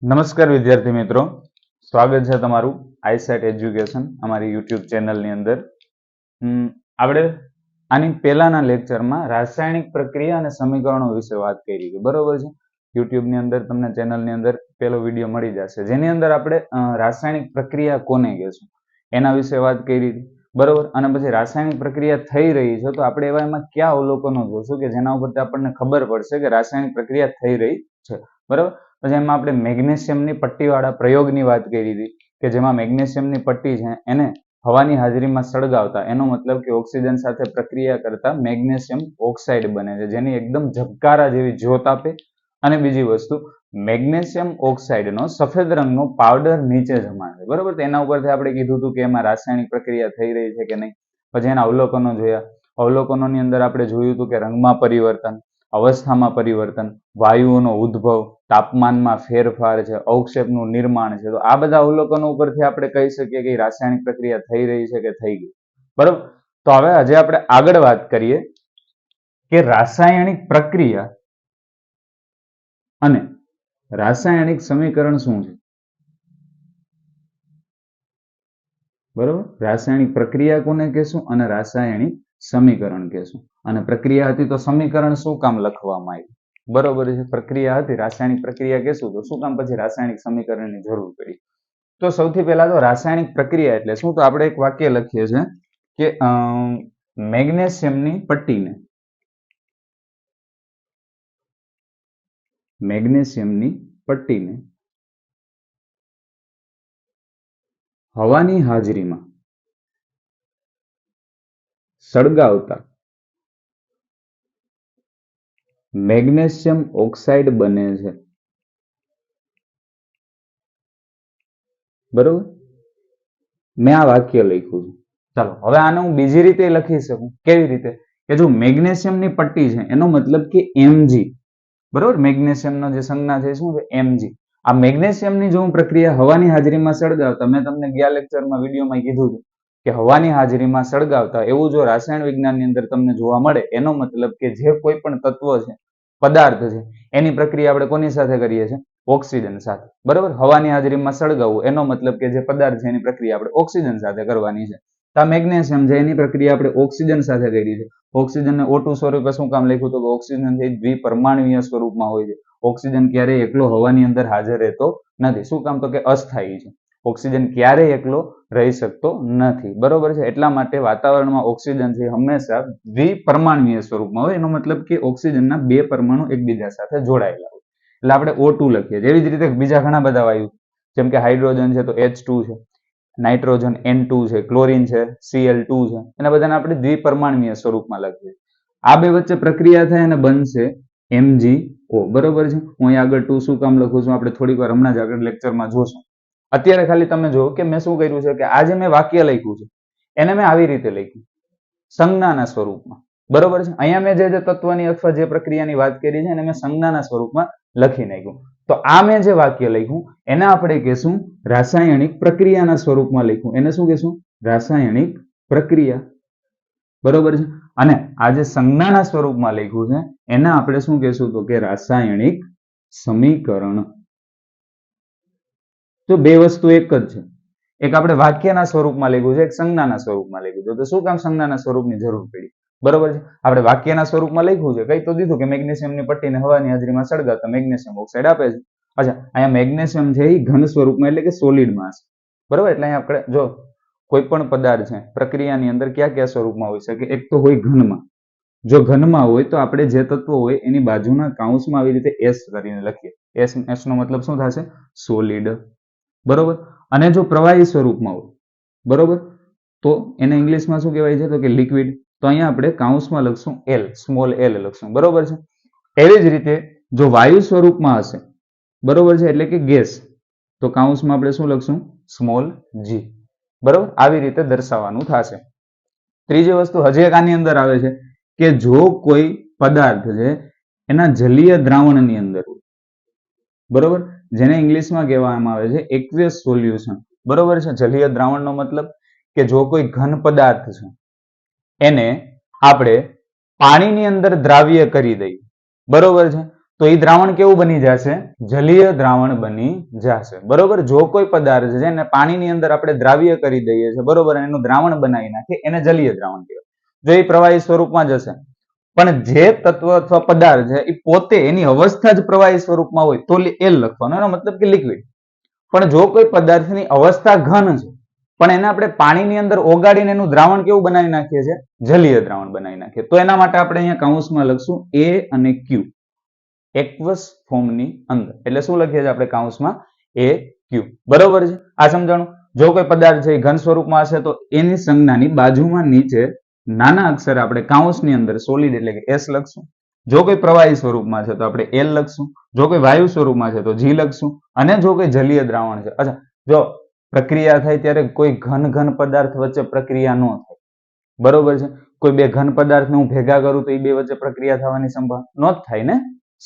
નમસ્કાર વિદ્યાર્થી મિત્રો, સ્વાગત છે તમારું આઈસેટ એજ્યુકેશન અમારી યુટ્યુબ ચેનલની અંદર. આપણે આની પહેલાના લેક્ચરમાં રાસાયણિક પ્રક્રિયા અને સમીકરણો વિશે વાત કરી હતી, બરોબર છે. યુટ્યુબની અંદર તમને ચેનલની અંદર પહેલો વિડીયો મળી જશે, જેની અંદર આપણે રાસાયણિક પ્રક્રિયા કોને કહેશું એના વિશે વાત કરી હતી, બરોબર. અને પછી રાસાયણિક પ્રક્રિયા થઈ રહી છે તો આપણે એમાં કયા અવલોકનો જોશું કે જેના ઉપરથી આપણને ખબર પડશે કે રાસાયણિક પ્રક્રિયા થઈ રહી છે, બરોબર. પછી એમાં આપણે મેગ્નેશિયમની પટ્ટીવાળા પ્રયોગની વાત કરી હતી કે જેમાં મેગ્નેશિયમની પટ્ટી છે એને હવાની હાજરીમાં સળગાવતા, એનો મતલબ કે ઓક્સિજન સાથે પ્રક્રિયા કરતા મેગ્નેશિયમ ઓક્સાઇડ બને છે, જેની એકદમ ઝબકારા જેવી જ્યોત આપે. અને બીજી વસ્તુ, મેગ્નેશિયમ ઓક્સાઇડનો સફેદ રંગનો પાવડર નીચે જમા છે, બરોબર. તો એના ઉપરથી આપણે કીધું હતું કે એમાં રાસાયણિક પ્રક્રિયા થઈ રહી છે કે નહીં. પછી એના અવલોકનો જોયા. અવલોકનોની અંદર આપણે જોયું હતું કે રંગમાં પરિવર્તન, અવસ્થામાં પરિવર્તન, વાયુઓનો ઉદ્ભવ, તાપમાનમાં ફેરફાર છે, અવક્ષેપનું નિર્માણ છે. તો આ બધા અવલોકનો ઉપરથી આપણે કહી શકીએ કે રાસાયણિક પ્રક્રિયા થઈ રહી છે કે થઈ ગઈ, બરોબર. તો હવે આજે આપણે આગળ વાત કરીએ કે રાસાયણિક પ્રક્રિયા અને રાસાયણિક સમીકરણ શું છે, બરોબર. રાસાયણિક પ્રક્રિયા કોને કહેશું અને રાસાયણિક સમીકરણ કહેશું. અને પ્રક્રિયા હતી તો સમીકરણ શું કામ લખવામાં આવ્યું, બરોબર છે. પ્રક્રિયા હતી, રાસાયણિક પ્રક્રિયા કહેશું તો શું કામ પછી રાસાયણિક સમીકરણની જરૂર પડી. તો સૌથી પહેલા તો રાસાયણિક પ્રક્રિયા એટલે શું, તો આપણે એક વાક્ય લખીએ છીએ કે મેગ્નેશિયમની પટ્ટીને હવાની હાજરીમાં સળગાવતા મેગ્નેશિયમ ઓક્સાઇડ બને છે, બરોબર. મેં આ વાક્ય લખ્યું છે. ચાલો હવે આને હું બીજી રીતે લખી શકું. કેવી રીતે? કે જો મેગ્નેશિયમની પટ્ટી છે એનો મતલબ કે Mg, બરોબર. મેગ્નેશિયમનો જે સંજ્ઞા છે શું છે? Mg. આ મેગ્નેશિયમની જો હું પ્રક્રિયા હવાની હાજરીમાં સળગાવતા, મેં તમને ગયા લેક્ચરમાં વિડીયોમાં કીધું હતું કે હવાની હાજરીમાં સળગાવતા એવું જો રસાયણ વિજ્ઞાનની અંદર તમને જોવા મળે, એનો મતલબ કે જે કોઈ પણ તત્વ છે, પદાર્થ છે, એની પ્રક્રિયા આપણે કોની સાથે કરીએ છીએ? ઓક્સિજન સાથે, બરોબર. હવાની હાજરીમાં સળગાવવું એનો મતલબ કે જે પદાર્થ છે એની પ્રક્રિયા આપણે ઓક્સિજન સાથે કરવાની છે. તો આ મેગ્નેશિયમ છે એની પ્રક્રિયા આપણે ઓક્સિજન સાથે કરી છે. ઓક્સિજનને O2 સ્વરૂપે શું કામ લખ્યું? તો ઓક્સિજન છે દ્વિપરમાણુય સ્વરૂપમાં હોય છે. ઓક્સિજન ક્યારેય એકલો હવાની અંદર હાજર રહેતો નથી. શું કામ? તો કે અસ્થાયી છે. ઓક્સિજન ક્યારેય એકલો રહી શકતો નથી, બરોબર છે. એટલા માટે વાતાવરણમાં ઓક્સિજન છે હંમેશા દ્વિપરમાણુય સ્વરૂપમાં હોય. એનો મતલબ કે ઓક્સિજનના બે પરમાણુ એકબીજા સાથે જોડાયેલા હોય, એટલે આપણે O2 લખીએ. એવી જ રીતે બીજા ઘણા બધા વાયુ, જેમ કે હાઇડ્રોજન છે તો H2 છે, નાઇટ્રોજન N2 છે, ક્લોરીન છે Cl2 છે, એના બધાને આપણે દ્વિપરમાણુય સ્વરૂપમાં લખીએ. આ બે વચ્ચે પ્રક્રિયા થાય અને બનશે MgO, બરોબર છે. હું અહીં આગળ 2 શું કામ લખું છું આપણે થોડીક વાર હમણાં જ આગળ લેક્ચરમાં જોશું. અત્યારે ખાલી તમે જુઓ કે મેં શું કર્યું છે કે આજે મેં વાક્ય લખ્યું છે એને મેં આવી રીતે લખ્યું, સંજ્ઞાના સ્વરૂપમાં, બરોબર છે. અહીંયા મેં જે તત્વની અથવા જે પ્રક્રિયાની વાત કરી છે એને મેં સંજ્ઞાના સ્વરૂપમાં લખી નાખ્યું. તો આ મેં જે વાક્ય લખ્યું એને આપણે કહેશું રાસાયણિક પ્રક્રિયાના સ્વરૂપમાં લખ્યું. એને શું કહેશું? રાસાયણિક પ્રક્રિયા, બરોબર છે. અને આ જે સંજ્ઞાના સ્વરૂપમાં લખ્યું છે એને આપણે શું કહેશું? તો કે રાસાયણિક સમીકરણ. તો બે વસ્તુ એક જ છે. એક આપણે વાક્યના સ્વરૂપમાં લખ્યું છે, એક સંજ્ઞાના સ્વરૂપમાં લખ્યું છે. તો શું કામ સંજ્ઞાના સ્વરૂપની જરૂર પડી? બરોબર છે. આપણે વાક્યના સ્વરૂપમાં લખ્યું છે, કઈ તો દીધું કે મેગ્નેશિયમની પટ્ટીને હવાની હાજરીમાં સળગાવતા મેગ્નેશિયમ ઓક્સાઇડ આપે છે. અચ્છા, અહીંયા મેગ્નેશિયમ છે એ ઘન સ્વરૂપમાં એટલે કે સોલિડ માસ, બરોબર. એટલે અહીંયા આપણે જો કોઈ પણ પદાર્થ છે પ્રક્રિયાની અંદર કયા કયા સ્વરૂપમાં હોઈ શકે? એક તો હોય ઘનમાં. જો ઘનમાં હોય તો આપણે જે તત્વો હોય એની બાજુના કાઉન્સમાં આવી રીતે S કરીને લખીએ. S નો મતલબ શું થશે? સોલિડ, બરોબર. અને જો પ્રવાહી સ્વરૂપમાં હોય, બરોબર, તો એને ઇંગ્લિશમાં શું કહેવાય છે? તો કે લિક્વિડ. તો અહીંયા આપણે કાઉન્સમાં લખશું L, સ્મોલ L લખશું, બરોબર છે. એવી જ રીતે જો વાયુ સ્વરૂપમાં હશે, બરોબર છે, એટલે કે ગેસ, તો કાઉન્સમાં આપણે શું લખશું? સ્મોલ G, બરોબર. આવી રીતે દર્શાવવાનું થશે. ત્રીજી વસ્તુ હજી એક આની અંદર આવે છે કે જો કોઈ પદાર્થ છે એના જલીય દ્રાવણની અંદર હોય, બરોબર, જેને ઇંગ્લિશમાં કહેવામાં આવે છે એક્વિયસ સોલ્યુશન, બરોબર છે. જલીય દ્રાવણનો મતલબ કે જો કોઈ ઘન પદાર્થ છે એને આપણે પાણીની અંદર દ્રાવ્ય કરી દઈએ, બરોબર છે, તો એ દ્રાવણ કેવું બની જશે? જલીય દ્રાવણ બની જશે. બરોબર. જો કોઈ પદાર્થ છે એને પાણીની અંદર આપણે દ્રાવ્ય કરી દઈએ છીએ, બરોબર, એનું દ્રાવણ બનાવી નાખીએ એને જલીય દ્રાવણ કહેવાય. જો એ પ્રવાહી સ્વરૂપમાં જશે, પણ જે તત્વ અથવા પદાર્થ છે એ પોતે એની અવસ્થા જ પ્રવાહી સ્વરૂપમાં હોય તો એલ લખવાનો, એનો મતલબ કે લિક્વિડ. પણ જો કોઈ પદાર્થની અવસ્થા ઘન છે પણ એને આપણે પાણીની અંદર ઓગાળીને એનું દ્રાવણ કેવું બનાવી નાખીએ છીએ? જલીય દ્રાવણ બનાવી નાખીએ. તો એના માટે આપણે અહીંયા કૌંસમાં લખશું એ અને ક્યુ, એક્વસ ફોર્મની અંદર. એટલે શું લખીએ છીએ આપણે કૌંસમાં? એ ક્યુ. બરોબર છે. આ સમજાણું. જો કોઈ પદાર્થ છે એ ઘન સ્વરૂપમાં હશે તો એની સંજ્ઞાની બાજુમાં નીચે નાના અક્ષરે આપણે કૌંસની અંદર સોલિડ એટલે કે એસ લખશું. જો કોઈ પ્રવાહી સ્વરૂપમાં છે તો આપણે એલ લખશું. જો કોઈ વાયુ સ્વરૂપમાં છે તો જી લખશું. અને જો કોઈ જલીય દ્રાવણ છે, અચ્છા, જો પ્રક્રિયા થાય ત્યારે કોઈ ઘન પદાર્થ વચ્ચે પ્રક્રિયા ન થાય. બરોબર છે. કોઈ બે ઘન પદાર્થને હું ભેગા કરું તો એ બે વચ્ચે પ્રક્રિયા થવાની સંભાવના ન જ થાય ને,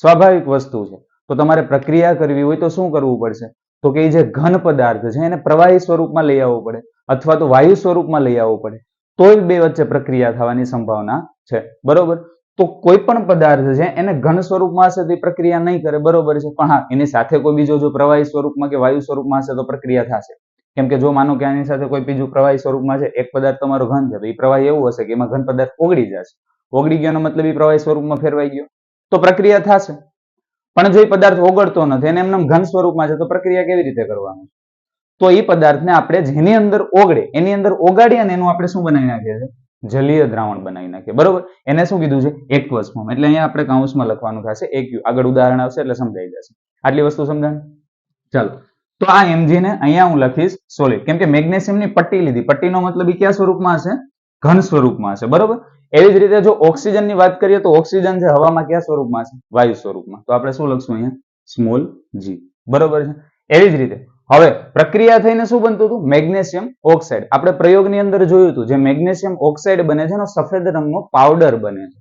સ્વાભાવિક વસ્તુ છે. તો તમારે પ્રક્રિયા કરવી હોય તો શું કરવું પડશે? તો કે જે ઘન પદાર્થ છે એને પ્રવાહી સ્વરૂપમાં લઈ આવવો પડે અથવા તો વાયુ સ્વરૂપમાં લઈ આવવો પડે, તો જ બે વચ્ચે પ્રક્રિયા થવાની સંભાવના છે. બરોબર. તો કોઈ પણ પદાર્થ છે એને ઘન સ્વરૂપમાં હશે તો પ્રક્રિયા નહીં કરે, બરોબર છે. પણ હા, એની સાથે કોઈ બીજો જો પ્રવાહી સ્વરૂપમાં કે વાયુ સ્વરૂપમાં હશે તો પ્રક્રિયા થશે. કેમ કે જો માનો કે આની સાથે કોઈ બીજું પ્રવાહી સ્વરૂપમાં છે, એક પદાર્થ તમારો ઘન છે તો એ પ્રવાહી એવું હશે કે એમાં ઘન પદાર્થ ઓગળી જશે. ઓગળી ગયાનો મતલબ એ પ્રવાહી સ્વરૂપમાં ફેરવાઈ ગયો તો પ્રક્રિયા થશે. પણ જો એ પદાર્થ ઓગળતો નથી અને એમને ઘન સ્વરૂપમાં છે તો પ્રક્રિયા કેવી રીતે કરવાની? તો એ પદાર્થને આપણે જેની અંદર ઓગળે એની અંદર ઓગાળી અને એનું આપણે શું બનાવી નાખીએ છીએ? જલીય દ્રાવણ બનાવી નાખીએ. બરોબર. એને શું કીધું છે? એક્વસ ફોર્મ. એટલે અહીંયા આપણે કૌંસમાં લખવાનું થશે એક્યુ. આગળ ઉદાહરણ આવશે એટલે સમજાઈ જશે. આટલી વસ્તુ સમજાણ? ચાલો. તો આ એમજી ને અહીંયા હું લખીશ સોલિડ, કેમ કે મેગ્નેશિયમની પટ્ટી લીધી. પટ્ટીનો મતલબ એ કયા સ્વરૂપમાં હશે? ઘન સ્વરૂપમાં હશે. બરોબર. એવી જ રીતે જો ઓક્સિજનની વાત કરીએ તો ઓક્સિજન છે હવામાં કયા સ્વરૂપમાં છે? વાયુ સ્વરૂપમાં. તો આપણે શું લખશું અહીંયા? સ્મોલ જી. બરોબર છે. એવી જ રીતે હવે પ્રક્રિયા થઈને શું બનતું હતું? Magnesium oxide. આપણે પ્રયોગની અંદર જોયું હતું, જે મેગ્નેશિયમ ઓક્સાઇડ બને છે એનો સફેદ રંગનો પાવડર બને છે.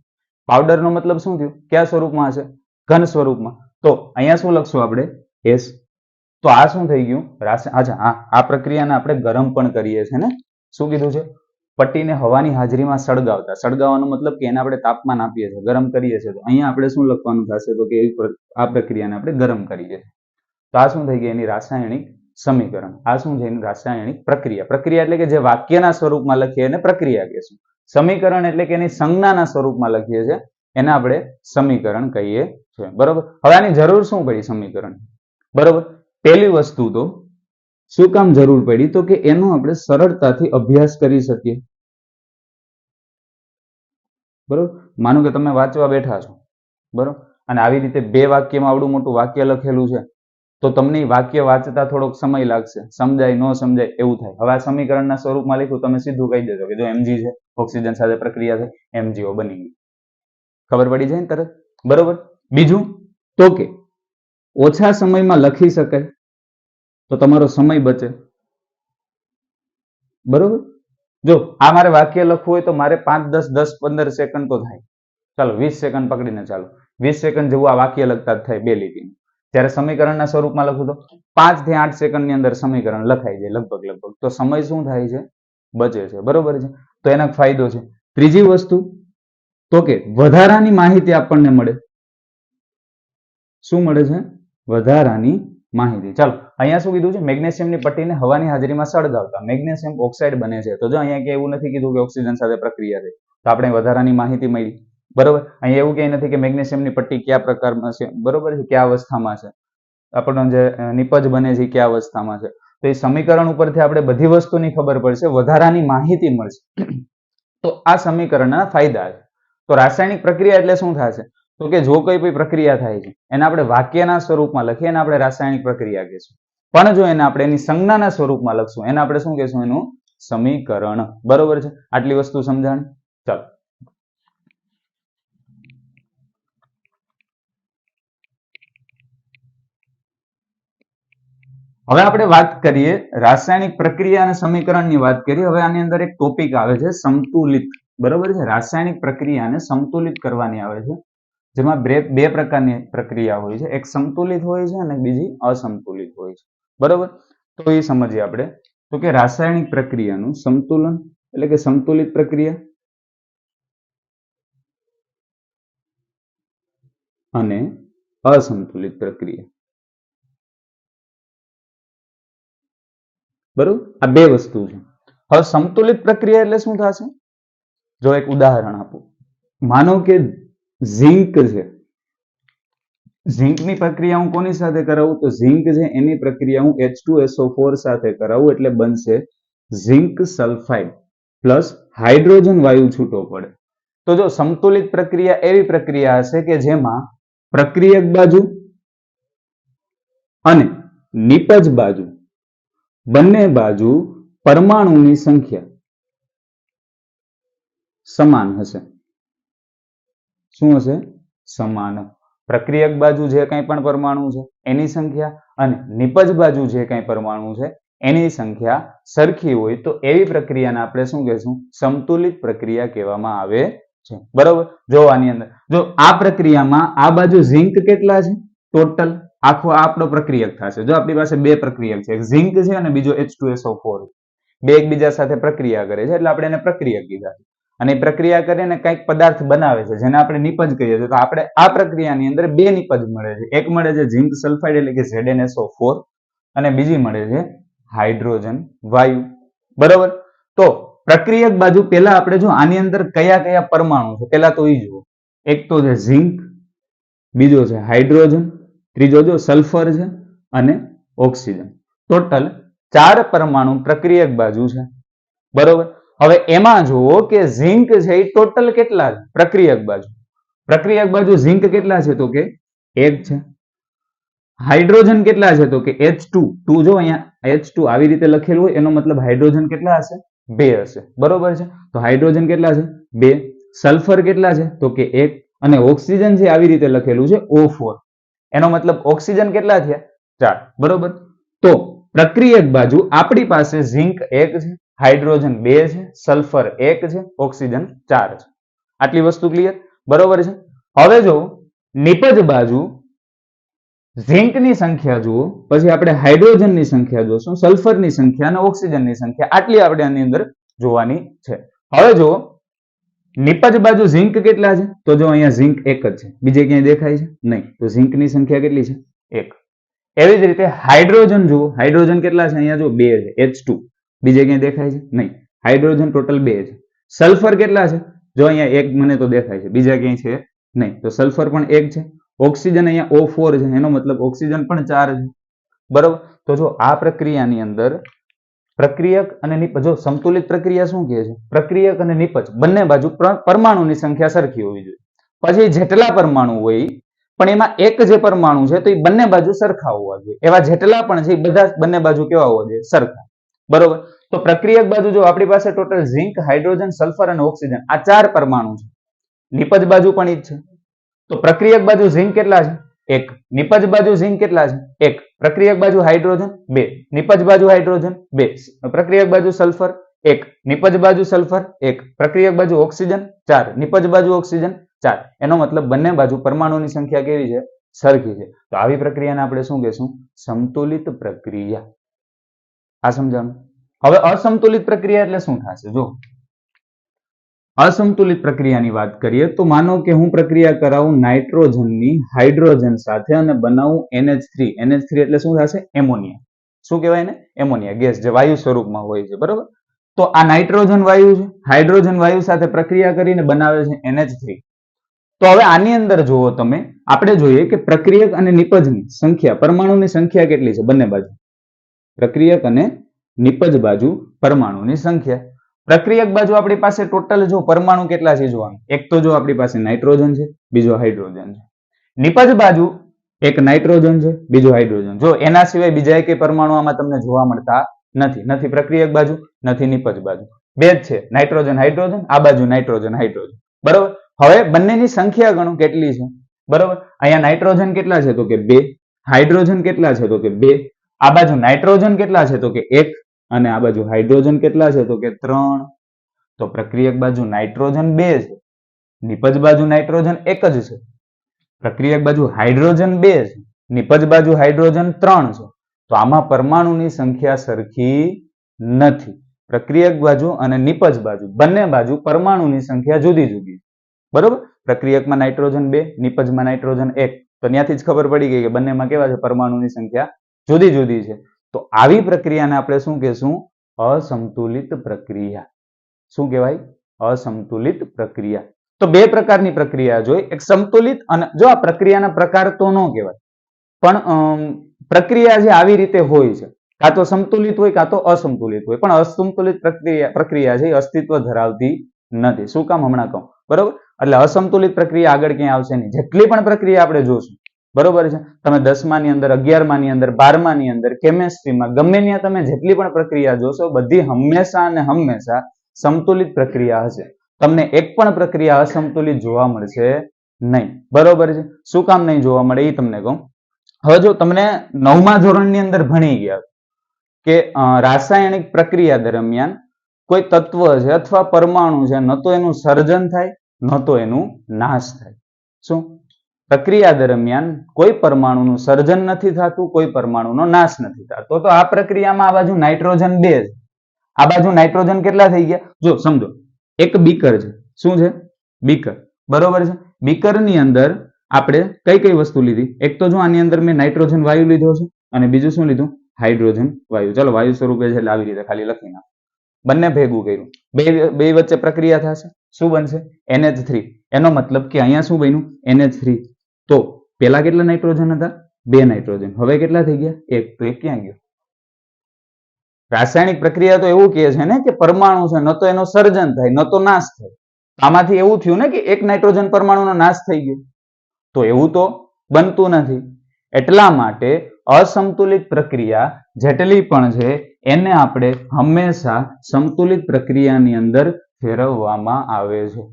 પાવડરનો મતલબ શું થયું? કયા સ્વરૂપમાં હશે? ઘન સ્વરૂપમાં. તો અહીંયા શું લખશું આપણે? એસ. તો આ શું થઈ ગયું? અચ્છા, હા, આ પ્રક્રિયાને આપણે ગરમ પણ કરીએ છીએ ને. શું કીધું છે? પટ્ટીને હવાની હાજરીમાં સળગાવતા. સળગાવવાનો મતલબ કે એને આપણે તાપમાન આપીએ છીએ, ગરમ કરીએ છીએ. તો અહીંયા આપણે શું લખવાનું થશે? તો કે આ પ્રક્રિયાને આપણે ગરમ કરીએ છીએ. તો આ શું થઈ ગઈ? એની રાસાયણિક સમીકરણ. આ શું છે? એની રાસાયણિક પ્રક્રિયા. પ્રક્રિયા એટલે કે જે વાક્યના સ્વરૂપમાં લખીએ એને પ્રક્રિયા કહીશું. સમીકરણ એટલે કે એની સંજ્ઞાના સ્વરૂપમાં લખીએ છીએ એને આપણે સમીકરણ કહીએ છીએ. બરોબર. હવે આની જરૂર શું પડી સમીકરણ? બરોબર. પહેલી વસ્તુ તો શું કામ જરૂર પડી? તો કે એનો આપણે સરળતાથી અભ્યાસ કરી શકીએ. બરોબર. માનો કે તમે વાંચવા બેઠા છો, બરોબર, અને આવી રીતે બે વાક્યમાં આવડું મોટું વાક્ય લખેલું છે તો તમને વાક્ય વાંચતા થોડોક સમય લાગશે, સમજાય ન સમજાય એવું થાય. હવે આ સમીકરણના સ્વરૂપમાં લખ્યું, તમે સીધું કહી દેજો કે જો એમજી છે, ઓક્સિજન સાથે પ્રક્રિયા થઈ, એમજીઓ બની ગઈ. ખબર પડી જાય ને તરત. બરોબર. બીજું તો કે ઓછા સમયમાં લખી શકાય તો તમારો સમય બચે. બરોબર. જો આ મારે વાક્ય લખવું હોય તો મારે 5, 10, 10, 15 સેકન્ડ તો થાય. ચાલો 20 સેકન્ડ પકડીને ચાલો. 20 સેકન્ડ જેવું આ વાક્ય લખતા જ થાય બે લીટીમાં. જ્યારે સમીકરણના સ્વરૂપમાં લખું તો 5 થી 8 સેકન્ડની અંદર સમીકરણ લખાઈ જાય લગભગ. તો સમય શું થાય છે? બચે છે. બરોબર છે. તો એનો ફાયદો છે. ત્રીજી વસ્તુ તો કે વધારાની માહિતી આપણને મળે. શું મળે છે? વધારાની માહિતી. ચાલો અહીંયા શું કીધું છે? મેગ્નેશિયમની પટ્ટીને હવાની હાજરીમાં સળગાવતા મેગ્નેશિયમ ઓક્સાઇડ બને છે. તો જો અહીંયા કે એવું નથી કીધું કે ઓક્સિજન સાથે પ્રક્રિયા થઈ, તો આપણે વધારાની માહિતી મળી. બરોબર. અહીંયા એવું કઈ નથી કે મેગ્નેશિયમની પટ્ટી કયા પ્રકારમાં છે, બરોબર છે, કયા અવસ્થામાં છે, આપણને જે નિપજ બને છે કયા અવસ્થામાં છે. તો એ સમીકરણ ઉપરથી આપણે બધી વસ્તુની ખબર પડશે, વધારાની માહિતી મળશે. તો આ સમીકરણના ફાયદા છે. તો રાસાયણિક પ્રક્રિયા એટલે શું થશે? તો કે જો કોઈ પ્રક્રિયા થાય છે એને આપણે વાક્યના સ્વરૂપમાં લખીએ એને આપણે રાસાયણિક પ્રક્રિયા કહીશું. પણ જો એને આપણે એની સંજ્ઞાના સ્વરૂપમાં લખશું એને આપણે શું કહીશું? એનું સમીકરણ. બરોબર છે. આટલી વસ્તુ સમજાણી. ચાલો હવે આપણે વાત કરીએ રાસાયણિક પ્રક્રિયા અને સમીકરણની વાત કરીએ. હવે આની અંદર એક ટોપિક આવે છે સંતુલિત. બરોબર છે. રાસાયણિક પ્રક્રિયાને સંતુલિત કરવાની આવે છે, જેમાં બે પ્રકારની પ્રક્રિયા હોય છે. એક સંતુલિત હોય છે અને બીજી અસંતુલિત હોય છે. બરોબર. તો એ સમજીએ આપણે. તો કે રાસાયણિક પ્રક્રિયાનું સંતુલન એટલે કે સંતુલિત પ્રક્રિયા અને અસંતુલિત પ્રક્રિયા. બરોબર, આ બે વસ્તુ છે. હવે સંતુલિત પ્રક્રિયા એટલે શું થશે? જો એક ઉદાહરણ આપું, માનો કે ઝીંક છે, ઝીંકની પ્રક્રિયા હું કોની સાથે કરાવું? તો ઝીંક છે એની પ્રક્રિયા હું H2SO4 સાથે કરાવું એટલે બનશે ઝીંક સલ્ફાઇડ પ્લસ હાઇડ્રોજન વાયુ છૂટો પડે. તો જો સંતુલિત પ્રક્રિયા એવી પ્રક્રિયા હશે કે જેમાં પ્રક્રિયક બાજુ અને નિપજ બાજુ બંને બાજુ પરમાણુની સંખ્યા સમાન હશે. શું હશે? સમાન. પ્રક્રિયક બાજુ જે કંઈ પણ પરમાણુ છે એની સંખ્યા અને નિપજ બાજુ જે કંઈ પરમાણુ છે એની સંખ્યા સરખી હોય તો એવી પ્રક્રિયાને આપણે શું કહેશું? સંતુલિત પ્રક્રિયા કહેવામાં આવે છે. બરોબર, જો આની અંદર જો આ પ્રક્રિયામાં આ બાજુ ઝીંક કેટલા છે ટોટલ, આખો આપણો પ્રક્રિયક થશે. જો આપણી પાસે બે પ્રક્રિયક છે, એક ઝીંક છે અને બીજો H2SO4, બે એકબીજા સાથે પ્રક્રિયા કરે છે એટલે આપણે એને પ્રક્રિયક કીધા. અને પ્રક્રિયા કરીને કંઈક પદાર્થ બનાવે છે જેને આપણે નિપજ કહીએ છીએ. તો આપણે આ પ્રક્રિયાની અંદર બે નિપજ મળે છે. એક મળે છે ઝીંક સલ્ફાઇડ એટલે કે ZnSO4 અને બીજી મળે છે હાઇડ્રોજન વાયુ. બરોબર, તો પ્રક્રિયક બાજુ પહેલા આપણે જો આની અંદર કયા કયા પરમાણુ છે પહેલા તો એ જુઓ. એક તો છે ઝીંક, બીજો છે હાઇડ્રોજન, ત્રીજો જો સલ્ફર છે અને ઓક્સિજન. ટોટલ 4 પરમાણુ પ્રક્રિયક બાજુ છે. બરોબર, હવે એમાં જુઓ કે ઝીંક છે એ ટોટલ કેટલા છે પ્રક્રિયક બાજુ? પ્રક્રિયક બાજુ ઝીંક કેટલા છે? તો કે 1 છે. હાઇડ્રોજન કેટલા છે? તો કે H2 જો અહીંયા H2 આવી રીતે લખેલું હોય એનો મતલબ હાઇડ્રોજન કેટલા હશે? 2 હશે. બરોબર છે, તો હાઇડ્રોજન કેટલા છે? 2. સલ્ફર કેટલા છે? તો કે 1. અને ઓક્સિજન છે આવી રીતે લખેલું છે O4, એનો મતલબ ઓક્સિજન કેટલા થયા? 4. બરોબર, તો પ્રક્રિયક બાજુ આપણી પાસે ઝીંક 1 છે, હાઇડ્રોજન 2 છે, સલ્ફર 1 છે, ઓક્સિજન 4 છે. આટલી વસ્તુ ક્લિયર? બરોબર છે. હવે જો નિપજ બાજુ ઝીંકની સંખ્યા જુઓ, પછી આપણે હાઇડ્રોજનની સંખ્યા જોશું, સલ્ફરની સંખ્યા અને ઓક્સિજનની સંખ્યા, આટલી આપણે આની અંદર જોવાની છે. હવે જો નિપજ બાજુ ઝીંક કેટલા છે? તો જો અહીંયા ઝીંક 1 જ છે, બીજે ક્યાંય દેખાય છે? નહીં. તો ઝીંકની સંખ્યા કેટલી છે? 1. એવી જ રીતે હાઇડ્રોજન જુઓ, હાઇડ્રોજન કેટલા છે? અહીંયા જો 2 છે, H2. બીજે ક્યાંય દેખાય છે? નહીં. હાઇડ્રોજન ટોટલ 2 છે. સલ્ફર કેટલા છે? જો અહીંયા 1 મને તો દેખાય છે, બીજા ક્યાંય છે નહીં. તો સલ્ફર પણ 1 છે. ઓક્સિજન અહીંયા O4 છે, એનો મતલબ ઓક્સિજન પણ 4 છે. બરોબર, તો જો આ પ્રક્રિયાની અંદર પ્રક્રિયક અને નિપજ, જો સંતુલિત પ્રક્રિયા શું કહે છે? પ્રક્રિયક અને નિપજ બંને બાજુ પરમાણુની સંખ્યા સરખી હોવી જોઈએ. પછી જેટલા પરમાણુ હોય પણ એમાં એક જે પરમાણુ છે તો એ બંને બાજુ સરખા હોવા જોઈએ. એવા જેટલા પણ છે એ બધા બંને બાજુ કેવા હોવા જોઈએ? સરખા. બરોબર, તો પ્રક્રિયક બાજુ જો આપણી પાસે ટોટલ ઝીંક, હાઇડ્રોજન, સલ્ફર અને ઓક્સિજન આ 4 પરમાણુ છે. નિપજ બાજુ પણ ઈ જ છે. તો પ્રક્રિયક બાજુ ઝીંક કેટલા છે? 1. નિપજ બાજુ ઝીંક કેટલા છે? 1. પ્રક્રિયક બાજુ હાઇડ્રોજન 2. નિપજ બાજુ હાઇડ્રોજન 2. પ્રક્રિયક બાજુ સલ્ફર 1. નિપજ બાજુ સલ્ફર 1. પ્રક્રિયક બાજુ ઓક્સિજન 4. નિપજ બાજુ ઓક્સિજન 4. એનો મતલબ બંને બાજુ પરમાણુની સંખ્યા કેવી છે? સરખી છે. તો આવી પ્રક્રિયાને આપણે શું કહેશું? સંતુલિત પ્રક્રિયા. આ સમજાણું? હવે અસંતુલિત પ્રક્રિયા એટલે શું થશે? જો અસંતુલિત પ્રક્રિયાની વાત કરીએ તો માનો કે હું પ્રક્રિયા કરાવું નાઇટ્રોજનની હાઇડ્રોજન સાથે અને બનાવું NH3. NH3 એટલે શું થશે? એમોનિયા. શું કહેવાય ને? એમોનિયા ગેસ, જે વાયુ સ્વરૂપમાં હોય છે. બરોબર, તો આ નાઇટ્રોજન વાયુ છે, હાઇડ્રોજન વાયુ સાથે પ્રક્રિયા કરીને બનાવે છે NH3. તો હવે આની અંદર જુઓ તમે, આપણે જોઈએ કે પ્રક્રિયક અને નિપજની સંખ્યા, પરમાણુની સંખ્યા કેટલી છે બંને બાજુ? પ્રક્રિયક અને નિપજ બાજુ પરમાણુની સંખ્યા. પ્રક્રિયક બાજુ આપણી પાસે ટોટલ જો પરમાણુ કેટલા છે જોવાનું. એક તો જો આપણી પાસે નાઇટ્રોજન છે, બીજો હાઇડ્રોજન છે. નિપજ બાજુ એક નાઇટ્રોજન છે, બીજો હાઇડ્રોજન. જો એના સિવાય બીજા એકેય પરમાણુ આમાં તમને જોવા મળતા નથી. નથી પ્રક્રિયક બાજુ, નથી નિપજ બાજુ. બે જ છે, નાઇટ્રોજન હાઇડ્રોજન, આ બાજુ નાઇટ્રોજન હાઇડ્રોજન. બરોબર, હવે બંનેની સંખ્યા ગણો કેટલી છે? બરોબર, અહીંયા નાઇટ્રોજન કેટલા છે? તો કે 2. હાઇડ્રોજન કેટલા છે? તો કે 2. આ બાજુ નાઇટ્રોજન કેટલા છે? તો કે 1. અને આ બાજુ હાઇડ્રોજન કેટલા છે? તો કે 3. તો પ્રક્રિયક બાજુ નાઇટ્રોજન 2 છે, નિપજ બાજુ નાઇટ્રોજન 1 જ છે. પ્રક્રિયક બાજુ હાઇડ્રોજન 2 છે, નિપજ બાજુ હાઇડ્રોજન 3 છે. તો આમાં પરમાણુની સંખ્યા સરખી નથી. પ્રક્રિયક બાજુ અને નિપજ બાજુ બંને બાજુ પરમાણુની સંખ્યા જુદી જુદી. બરોબર, પ્રક્રિયકમાં નાઇટ્રોજન 2, નિપજમાં નાઇટ્રોજન 1. તો ત્યાંથી જ ખબર પડી ગઈ કે બંનેમાં કેવા છે, પરમાણુની સંખ્યા જુદી જુદી છે. તો આવી પ્રક્રિયાને આપણે શું કહેશું? અસંતુલિત પ્રક્રિયા. શું કહેવાય? અસંતુલિત પ્રક્રિયા. તો બે પ્રકારની પ્રક્રિયા જોઈ, એક સંતુલિત અને જો આ પ્રક્રિયાના પ્રકાર તો ન કહેવાય, પણ પ્રક્રિયા જે આવી રીતે હોય છે, કાં તો સંતુલિત હોય કાં તો અસંતુલિત હોય, પણ અસંતુલિત પ્રક્રિયા છે એ અસ્તિત્વ ધરાવતી નથી. શું કામ? હમણાં કહું. બરોબર? એટલે અસંતુલિત પ્રક્રિયા આગળ ક્યાંય આવશે નહીં. જેટલી પણ પ્રક્રિયા આપણે જોશું, બરોબર છે, તમે 10માની અંદર, 11માની અંદર, 12માની અંદર, કેમેસ્ટ્રીમાં, ગમે ત્યાં તમે જેટલી પણ પ્રક્રિયા જોશો, બધી હંમેશા અને હંમેશા સંતુલિત પ્રક્રિયા હશે. તમને એક પણ પ્રક્રિયા અસંતુલિત જોવા મળશે નહીં. બરોબર છે? શું કામ નહીં જોવા મળે એ તમને કહું. હવે જો તમને 9મા ધોરણની અંદર ભણી ગયા કે રાસાયણિક પ્રક્રિયા દરમિયાન કોઈ તત્વ છે અથવા પરમાણુ છે, ન તો એનું સર્જન થાય, ન તો એનું નાશ થાય. શું? પ્રક્રિયા દરમિયાન કોઈ પરમાણુનું સર્જન નથી થતું, કોઈ પરમાણુનો નાશ નથી થતો. તો આ પ્રક્રિયામાં આ બાજુ નાઇટ્રોજન 2 છે, આ બાજુ નાઇટ્રોજન કેટલા થઈ ગયા? જો સમજો, એક બીકર છે. શું છે? બીકર. બરોબર છે? બીકરની અંદર આપણે કઈ કઈ વસ્તુ લીધી? એક તો જો આની અંદર મેં નાઇટ્રોજન વાયુ લીધો છે અને બીજું શું લીધું? હાઇડ્રોજન વાયુ. ચલો વાયુ સ્વરૂપે છે એટલે આવી રીતે ખાલી લખી નાખો. બંને ભેગું કર્યું, બે વચ્ચે પ્રક્રિયા થશે. શું બનશે? NH3. એનો મતલબ કે અહીંયા શું બન્યું? NH3. તો પેલા કેટલા નાઇટ્રોજન હતા? 2 નાઇટ્રોજન. હવે કેટલા થઈ ગયા? 1. તો 1 ક્યાં ગયો? રાસાયણિક પ્રક્રિયા તો એવું કહે છે ને કે પરમાણુ છે, ન તો એનું સર્જન થાય, ન તો નાશ થાય. આમાંથી એવું થયું ને કે એક નાઇટ્રોજન પરમાણુનો નાશ થઈ ગયો. તો એવું તો બનતું નથી. એટલા માટે અસંતુલિત પ્રક્રિયા જેટલી પણ છે એને આપણે હંમેશા સંતુલિત પ્રક્રિયાની અંદર ફેરવવામાં આવે છે.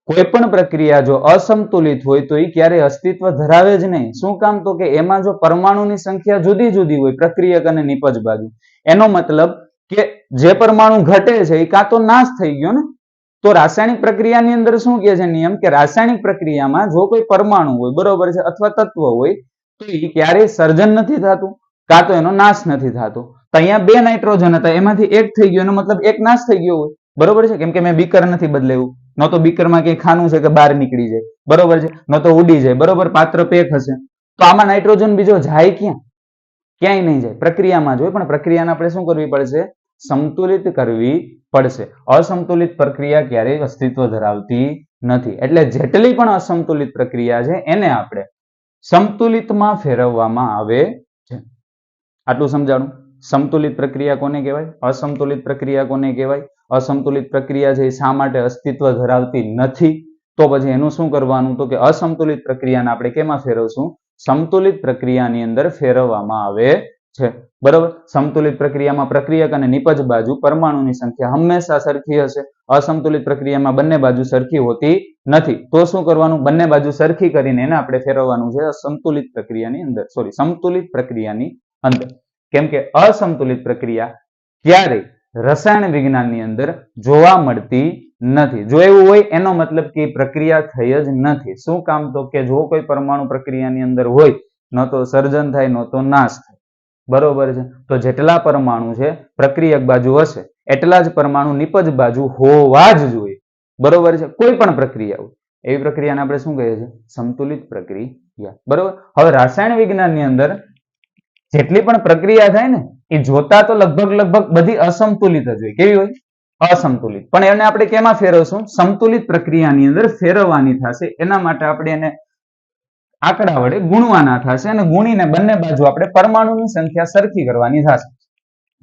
કોઈ પણ પ્રક્રિયા જો અસંતુલિત હોય તો એ ક્યારેય અસ્તિત્વ ધરાવે જ નહીં. શું કામ? તો કે એમાં જો પરમાણુની સંખ્યા જુદી જુદી હોય, પ્રક્રિયક અને નિપજ બાજુ, એનો મતલબ કે જે પરમાણુ ઘટે છે એ કાં તો નાશ થઈ ગયો ને. તો રાસાયણિક પ્રક્રિયાની અંદર શું કહે છે નિયમ? કે રાસાયણિક પ્રક્રિયામાં જો કોઈ પરમાણુ હોય, બરોબર છે, અથવા તત્વ હોય, તો એ ક્યારેય સર્જન નથી થતું, કાં તો એનો નાશ નથી થતો. તો અહીંયા 2 નાઇટ્રોજન હતા, એમાંથી 1 થઈ ગયો, એનો મતલબ 1 નાશ થઈ ગયો હોય. બરોબર છે? કેમ કે મેં બીકર નથી બદલાવ્યું. ન તો બીકરમાં કઈ ખાનું છે કે બહાર નીકળી જાય, બરોબર છે, ન તો ઉડી જાય, બરોબર, પાત્ર પેક હશે. તો આમાં નાઇટ્રોજન બીજો જાય ક્યાં? ક્યાંય નહીં જાય. પ્રક્રિયામાં જ હોય, પણ પ્રક્રિયાને આપણે શું કરવી પડશે? સંતુલિત કરવી પડશે. અસંતુલિત પ્રક્રિયા ક્યારેય અસ્તિત્વ ધરાવતી નથી. એટલે જેટલી પણ અસંતુલિત પ્રક્રિયા છે એને આપણે સંતુલિતમાં ફેરવવામાં આવે છે. આટલું સમજાણું. સંતુલિત પ્રક્રિયા કોને કહેવાય? અસંતુલિત પ્રક્રિયા કોને કહેવાય? અસંતુલિત પ્રક્રિયા છે એ શા માટે અસ્તિત્વ ધરાવતી નથી? તો પછી એનું શું કરવાનું? તો કે અસંતુલિત પ્રક્રિયાને આપણે કેમાં ફેરવશું? સંતુલિત પ્રક્રિયાની અંદર ફેરવવામાં આવે છે. બરોબર? સંતુલિત પ્રક્રિયામાં પ્રક્રિયક અને નિપજ બાજુ પરમાણુની સંખ્યા હંમેશા સરખી હશે. અસંતુલિત પ્રક્રિયામાં બંને બાજુ સરખી હોતી નથી. તો શું કરવાનું? બંને બાજુ સરખી કરીને એને આપણે ફેરવવાનું છે સંતુલિત પ્રક્રિયાની અંદર, સંતુલિત પ્રક્રિયાની અંદર. કેમ કે અસંતુલિત પ્રક્રિયા ક્યારેય રસાયણ વિજ્ઞાનની અંદર જોવા મળતી નથી. જો એવું હોય એનો મતલબ કે પ્રક્રિયા થઈ જ નથી. શું કામ? તો કે જો કોઈ પરમાણુ પ્રક્રિયાની અંદર હોય, ન તો સર્જન થાય, ન તો નાશ થાય. બરોબર છે? તો જેટલા પરમાણુ છે પ્રક્રિયક બાજુ હશે, એટલા જ પરમાણુ નિપજ બાજુ હોવા જ જોઈએ. બરોબર છે? કોઈ પણ પ્રક્રિયા હોય એવી પ્રક્રિયાને આપણે શું કહીએ છીએ? સંતુલિત પ્રક્રિયા. બરોબર? હવે રાસાયણ વિજ્ઞાનની અંદર જેટલી પણ પ્રક્રિયા થાય ને એ જોતા તો લગભગ બધી અસંતુલિત જ હોય. કેવી હોય? અસંતુલિત. પણ એને આપણે કેમાં ફેરવશું? સંતુલિત પ્રક્રિયાની અંદર ફેરવવાની થશે. એના માટે આપણે એને આંકડા વડે ગુણવાના થશે અને ગુણીને બંને બાજુ આપણે પરમાણુની સંખ્યા સરખી કરવાની થશે.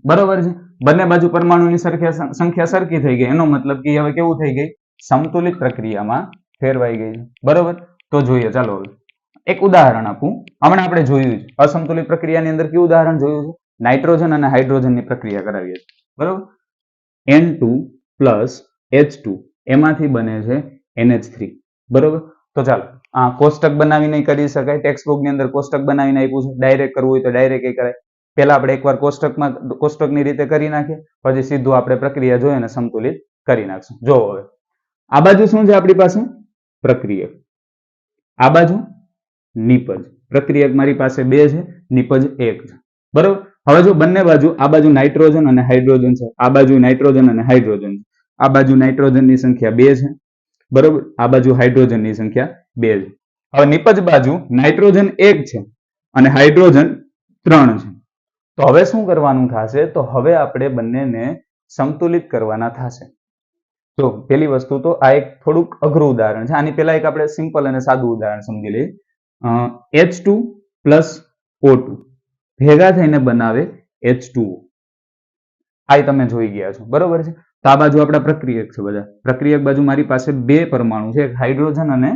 બરોબર છે? બંને બાજુ પરમાણુની સંખ્યા સરખી થઈ ગઈ, એનો મતલબ કે હવે કેવું થઈ ગઈ? સંતુલિત પ્રક્રિયામાં ફેરવાઈ ગઈ. બરોબર? તો જોઈએ, ચાલો હવે એક ઉદાહરણ આપું. હમણાં આપણે જોયું છે અસંતુલિત પ્રક્રિયાની અંદર કયું ઉદાહરણ જોયું છે? નાઇટ્રોજન અને હાઇડ્રોજનની પ્રક્રિયા કરાવીએ છીએ. બરોબર? N2 + H2 એમાંથી બને છે NH3. બરોબર? તો ચાલો આ કોષ્ટક બનાવીને કરી શકાય. ટેક્સ્ટ બુક ની અંદર કોષ્ટક બનાવીને આપ્યું છે. ડાયરેક્ટ કરવું હોય તો ડાયરેક્ટ કરાય. પહેલા આપણે એકવાર કોષ્ટકની રીતે કરી નાખીએ, પછી સીધું આપણે પ્રક્રિયા જોઈએ અને સંતુલિત કરી નાખશું. જો હવે આ બાજુ શું છે આપણી પાસે? પ્રક્રિયક. આ બાજુ નિપજ. પ્રક્રિયક મારી પાસે 2 છે, નિપજ 1 છે. બરોબર? હવે જો બંને બાજુ, આ બાજુ નાઇટ્રોજન અને હાઇડ્રોજન છે, આ બાજુ નાઇટ્રોજન અને હાઇડ્રોજન છે. આ બાજુ નાઇટ્રોજનની સંખ્યા 2 છે, બરોબર? આ બાજુ હાઇડ્રોજનની સંખ્યા 2 છે. હવે નિપજ બાજુ નાઇટ્રોજન 1 છે અને હાઇડ્રોજન 3 છે. તો હવે શું કરવાનું થશે? તો હવે આપણે બંનેને સંતુલિત કરવાના થશે. જો પેલી વસ્તુ તો આ એક થોડુંક અઘરું ઉદાહરણ છે. આની પહેલા એક આપણે સિમ્પલ અને સાદું ઉદાહરણ સમજી લઈએ. H2 પ્લસ O2 ભેગા થઈને બનાવે H2O. આ તમે જોઈ ગયા છો, બરોબર છે. તો આ બાજુ આપણા પ્રક્રિયક છે બધા. પ્રક્રિયક બાજુ મારી પાસે બે પરમાણુ છે, એક હાઇડ્રોજન અને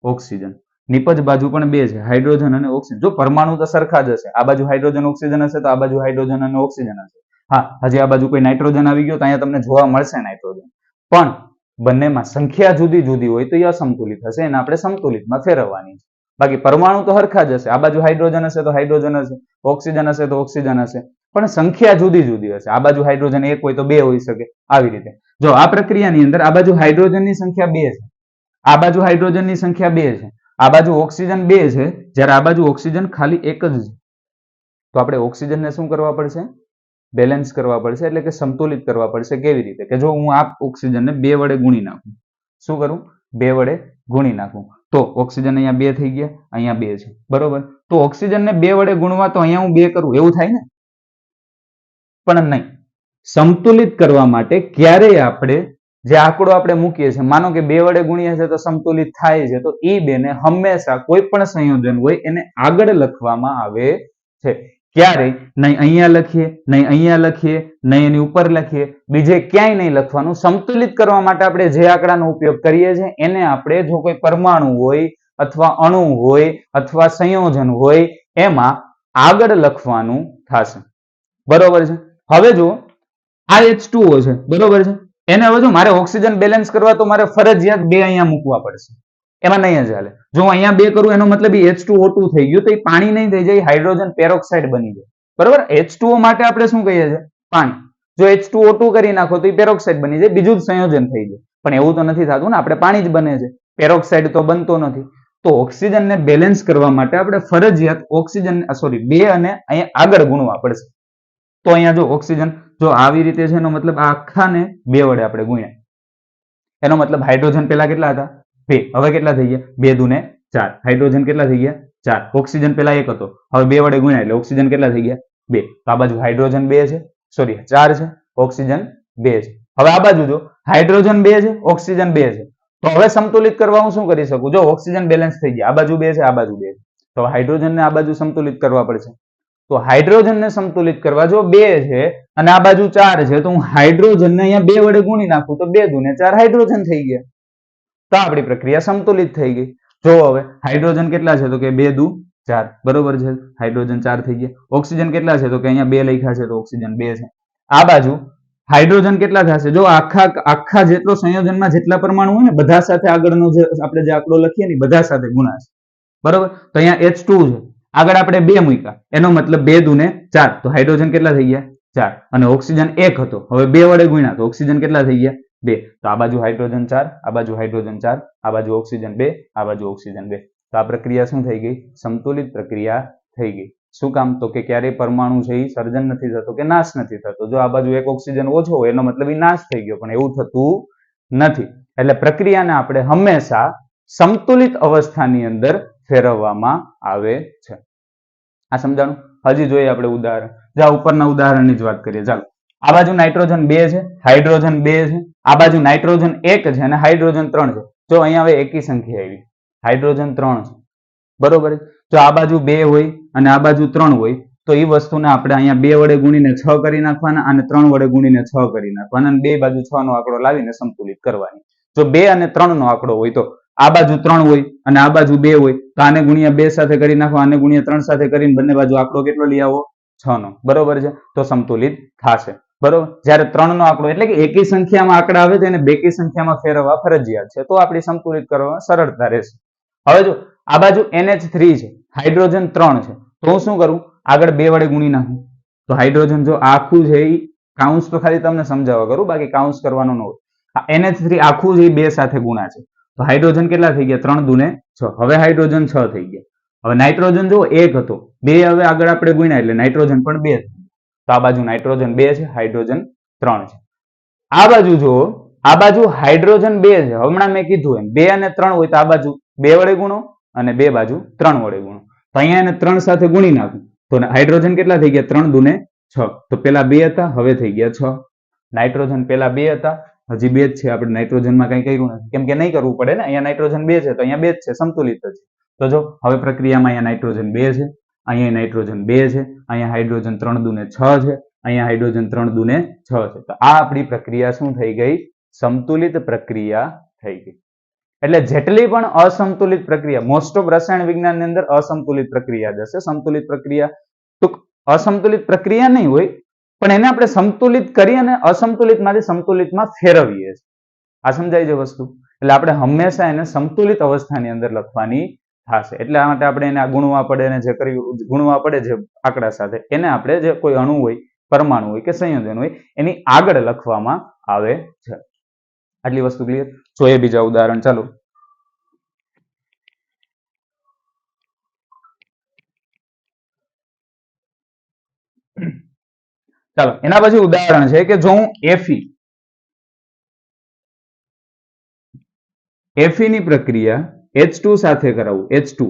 ઓક્સિજન. નિપજ બાજુ પણ બે છે, હાઇડ્રોજન અને ઓક્સિજન. જો પરમાણુ તો સરખા જ હશે, આ બાજુ હાઇડ્રોજન ઓક્સિજન હશે તો આ બાજુ હાઇડ્રોજન અને ઓક્સિજન હશે. હા, હજી આ બાજુ કોઈ નાઇટ્રોજન આવી ગયો તો અહીંયા તમને જોવા મળશે નાઇટ્રોજન. પણ બંનેમાં સંખ્યા જુદી જુદી હોય તો એ અસંતુલિત હશે, એને આપણે સંતુલિતમાં ફેરવવાની છે. બાકી પરમાણુ તો સરખા જ હશે, આ બાજુ હાઇડ્રોજન હશે તો હાઇડ્રોજન હશે, ઓક્સિજન હશે તો ઓક્સિજન હશે, પણ સંખ્યા જુદી જુદી હશે. આ બાજુ હાઇડ્રોજન 1 હોય તો 2 હોઈ શકે, આવી રીતે. જો આ પ્રક્રિયાની અંદર આ બાજુ હાઇડ્રોજનની સંખ્યા 2 છે, આ બાજુ હાઇડ્રોજનની સંખ્યા 2 છે, આ બાજુ ઓક્સિજન 2 છે, જ્યારે આ બાજુ ઓક્સિજન ખાલી 1 જ છે. તો આપણે ઓક્સિજનને શું કરવા પડશે? બેલેન્સ કરવા પડશે, એટલે કે સંતુલિત કરવા પડશે. કેવી રીતે? કે જો હું આ ઓક્સિજનને 2 વડે ગુણી નાખું, શું કરું? 2 વડે ગુણી નાખું તો ઓક્સિજન અહીંયા 2 થઈ ગયા, અહીંયા 2 છે, બરોબર. તો ઓક્સિજનને 2 વડે ગુણવા તો અહીંયા હું 2 કરું એવું થાય ને? પણ નહીં. સંતુલિત કરવા માટે ક્યારેય આપણે જે આંકડો આપણે મૂકીએ છીએ, માનો કે 2 વડે ગુણીએ છીએ તો સંતુલિત થાય છે, તો એ 2 ને હંમેશા કોઈ પણ સંયોજન હોય એને આગળ લખવામાં આવે છે. ક્યારેય નહીં અહીંયા લખીએ, નહીં અહીંયા લખીએ, નહીં એની ઉપર લખીએ, બીજે ક્યાંય નહીં લખવાનું. સંતુલિત કરવા માટે આપણે જે આંકડાનો ઉપયોગ કરીએ છીએ એને આપણે જો કોઈ પરમાણુ હોય અથવા અણુ હોય અથવા સંયોજન હોય એમાં આગળ લખવાનું થશે, બરોબર છે. હવે જો આ H2O છે, બરોબર છે. એને હવે જો મારે ઓક્સિજન બેલેન્સ કરવા તો મારે ફરજિયાત 2 અહીંયા મૂકવા પડશે, એમાં નહીં જ હાલે. જો હું અહીંયા 2 કરું એનો મતલબ H2O2 થઈ ગયું, તો એ પાણી નહીં થઈ જાય, હાઇડ્રોજન પેરોક્સાઇડ બની જાય, બરોબર. H2O માટે આપણે શું કહીએ છીએ? પાણી. જો H2O2 કરી નાખો તો એ પેરોક્સાઇડ બની જાય, બીજું જ સંયોજન થઈ જાય. પણ એવું તો નથી થતું ને, આપણે પાણી જ બને છે, પેરોક્સાઇડ તો બનતો નથી. તો ઓક્સિજનને બેલેન્સ કરવા માટે આપણે ફરજિયાત ઓક્સિજન 2 અને અહીંયા આગળ ગુણવા પડશે. તો અહીંયા જો ઓક્સિજન જો આવી રીતે છે, એનો મતલબ આ આખાને 2 વડે આપણે ગુણ્યા. એનો મતલબ હાઇડ્રોજન પેલા કેટલા હતા? 2. હવે કેટલા થઈ ગયા? 2 દુને 4. હાઇડ્રોજન કેટલા થઈ ગયા? 4. ઓક્સિજન પેલા 1 હતો, હવે 2 વડે ગુણ્યા એટલે ઓક્સિજન કેટલા થઈ ગયા? 2. તો આ બાજુ હાઇડ્રોજન 2 છે, સોરી 4 છે, ઓક્સિજન 2 છે. હવે આ બાજુ જો હાઇડ્રોજન 2 છે, ઓક્સિજન 2 છે. તો હવે સંતુલિત કરવા હું શું કરી શકું? જો ઓક્સિજન બેલેન્સ થઈ ગયા, આ બાજુ 2 છે, આ બાજુ 2 છે, તો હાઇડ્રોજનને આ બાજુ સંતુલિત કરવા પડશે. તો હાઇડ્રોજનને સંતુલિત કરવા જો 2 છે અને આ બાજુ 4 છે, તો હું હાઇડ્રોજનને અહીંયા 2 વડે ગુણી નાખું તો 2 દુને 4 હાઇડ્રોજન થઈ ગયા. તો આપણી પ્રક્રિયા સંતુલિત થઈ ગઈ. જો હવે હાઇડ્રોજન કેટલા છે? તો કે 2 દુ 4, બરોબર છે. હાઇડ્રોજન 4 થઈ ગયા. ઓક્સિજન કેટલા છે? તો કે અહીંયા 2 લખ્યા છે તો ઓક્સિજન 2 છે. આ બાજુ હાઇડ્રોજન કેટલા થશે? જો આખા જેટલો સંયોજનમાં જેટલા પરમાણુ હોય ને બધા સાથે આગળનો જે આપણે જે આંકડો લખીએ ને બધા સાથે ગુણાશે, બરોબર. તો અહીંયા H2 છે, આગળ આપણે 2 મૂક્યા, એનો મતલબ 2 દુને 4, તો હાઇડ્રોજન કેટલા થઈ ગયા? 4. અને ઓક્સિજન 1 હતો, હવે 2 વડે ગુણ્યા તો ઓક્સિજન કેટલા થઈ ગયા? 2. તો આ બાજુ હાઇડ્રોજન 4, આ બાજુ હાઇડ્રોજન 4, આ બાજુ ઓક્સિજન 2, આ બાજુ ઓક્સિજન 2. તો આ પ્રક્રિયા શું થઈ ગઈ? સંતુલિત પ્રક્રિયા થઈ ગઈ. શું કામ? તો કે ક્યારેય પરમાણુ છે એ સર્જન નથી થતો કે નાશ નથી થતો. જો આ બાજુ એક ઓક્સિજન ઓછો હોય એનો મતલબ એ નાશ થઈ ગયો, પણ એવું થતું નથી. એટલે પ્રક્રિયાને આપણે હંમેશા સંતુલિત અવસ્થાની અંદર ફેરવવામાં આવે છે. આ સમજાણું? હજી જોઈએ આપણે ઉદાહરણ. જ્યાં ઉપરના ઉદાહરણની જ વાત કરીએ. ચાલો, આ બાજુ નાઇટ્રોજન 2 છે, હાઇડ્રોજન 2 છે, આ બાજુ નાઇટ્રોજન 1 છે અને હાઇડ્રોજન 3 છે. જો અહીંયા હવે એકી સંખ્યા આવી, હાઇડ્રોજન 3 છે, બરોબર. જો આ બાજુ 2 હોય અને આ બાજુ 3 હોય તો એ વસ્તુને આપણે અહીંયા 2 વડે ગુણીને 6 કરી નાખવાના અને 3 વડે ગુણીને 6 કરી નાખવાના અને બે બાજુ 6 નો આંકડો લાવીને સંતુલિત કરવાની. જો 2 અને 3 નો આંકડો હોય તો આ બાજુ 3 હોય અને આ બાજુ 2 હોય તો આને ગુણ્યા 2 સાથે કરી નાખો, આને ગુણ્યા 3 સાથે કરીને બંને બાજુ આંકડો કેટલો લઈ આવો? 6 નો, બરોબર છે. તો સંતુલિત થશે, બરોબર. જ્યારે 3 નો આંકડો એટલે કે એકી સંખ્યામાં આંકડા આવે તો એને બેકી સંખ્યામાં ફેરવવા ફરજિયાત છે, તો આપણી સંતુલિત કરવામાં સરળતા રહેશે. હવે જો આ બાજુ NH3 છે, હાઇડ્રોજન 3 છે, તો હું શું કરું? આગળ 2 વડે ગુણી નાખું. તો હાઇડ્રોજન જો આખું છે એ કાઉન્સ તો ખાલી તમને સમજાવવા કરું, બાકી કાઉન્સ કરવાનું ન હોય. NH3 આખું છે એ 2 સાથે ગુણા છે, તો હાઇડ્રોજન કેટલા થઈ ગયા? 3 દુને 6. હવે હાઇડ્રોજન 6 થઈ ગયા. હવે નાઇટ્રોજન જો 1 હતો, 2 હવે આગળ આપણે ગુણ્યા એટલે નાઇટ્રોજન પણ 2 થઈ ગયા. તો આ બાજુ નાઇટ્રોજન 2 છે, હાઇડ્રોજન 3 છે. આ બાજુ જો આ બાજુ હાઇડ્રોજન 2 છે, હમણાં મેં કીધું એમ 2 અને 3 હોય તો આ બાજુ 2 વડે ગુણો અને બે બાજુ 3 વડે ગુણો. તો અહીંયા એને 3 સાથે ગુણી નાખું તો હાઇડ્રોજન કેટલા થઈ ગયા? 3 દુને 6. તો પેલા 2 હતા, હવે થઈ ગયા 6. નાઇટ્રોજન પેલા 2 હતા, હજી 2 જ છે. આપણે નાઇટ્રોજનમાં કંઈ કર્યું નથી, કેમ કે નહીં કરવું પડે ને. અહીંયા નાઇટ્રોજન 2 છે તો અહીંયા 2 જ છે, સંતુલિત જ છે. તો જો હવે પ્રક્રિયામાં અહીંયા નાઇટ્રોજન 2 છે, અહીંયા નાઇટ્રોજન 2 છે, અહીંયા હાઇડ્રોજન 3 દુને 6 છે, અહીંયા હાઇડ્રોજન 3 દુને 6 છે. તો આ આપણી પ્રક્રિયા શું થઈ ગઈ? સંતુલિત પ્રક્રિયા થઈ ગઈ. એટલે જેટલી પણ અસંતુલિત પ્રક્રિયા, મોસ્ટ ઓફ રસાયણ વિજ્ઞાનની અંદર અસંતુલિત પ્રક્રિયા જ હશે. સંતુલિત પ્રક્રિયા ટૂંક અસંતુલિત પ્રક્રિયા નહીં હોય, પણ એને આપણે સંતુલિત કરી અને અસંતુલિતમાંથી સંતુલિતમાં ફેરવીએ છીએ. આ સમજાય છે વસ્તુ? એટલે આપણે હંમેશા એને સંતુલિત અવસ્થાની અંદર લખવાની થશે. એટલા માટે આપણે એને ગુણવા પડે ને જે કર્યું ગુણવા પડે જે આંકડા સાથે, એને આપણે જે કોઈ અણુ હોય, પરમાણુ હોય કે સંયોજન હોય એની આગળ લખવામાં આવે છે. આટલી વસ્તુ ક્લિયર? જોઈએ બીજા ઉદાહરણ. ચાલો ચાલો એના પછી ઉદાહરણ છે કે જો હું Fe ની પ્રક્રિયા H2 સાથે કરાવું, H2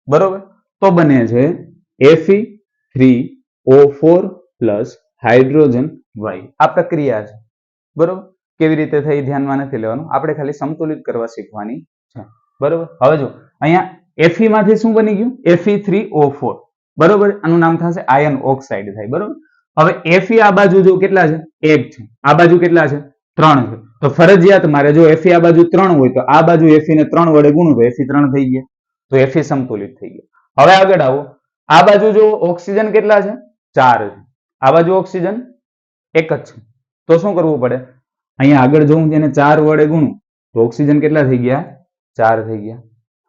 બરોબર, તો બને છે Fe3O4 પ્લસ હાઇડ્રોજન Y. આ પ્રક્રિયા છે બરોબર. કેવી રીતે થઈ ધ્યાનમાં નથી લેવાનું, આપણે ખાલી સંતુલિત કરવા શીખવાની છે બરોબર. હવે જો અહીંયા Fe માંથી શું બની ગયું? Fe3O4 બરોબર. આનું નામ થશે આયન ઓક્સાઇડ થાય બરોબર. હવે Fe આ બાજુ જો કેટલા છે? 1 છે. આ બાજુ કેટલા છે? 3 છે. તો ફરજિયાત મારે જો Fe આ બાજુ 3 હોય તો આ બાજુ Fe ને 3 વડે ગુણું તો Fe 3 થઈ ગયા. તો Fe સંતુલિત થઈ ગયા. હવે આગળ આવો, આ બાજુ જો ઓક્સિજન કેટલા છે? 4 છે. આ બાજુ ઓક્સિજન 1 જ છે. તો શું કરવું પડે? અહીંયા આગળ જો હું તેને 4 વડે ગુણું તો ઓક્સિજન કેટલા થઈ ગયા? 4 થઈ ગયા.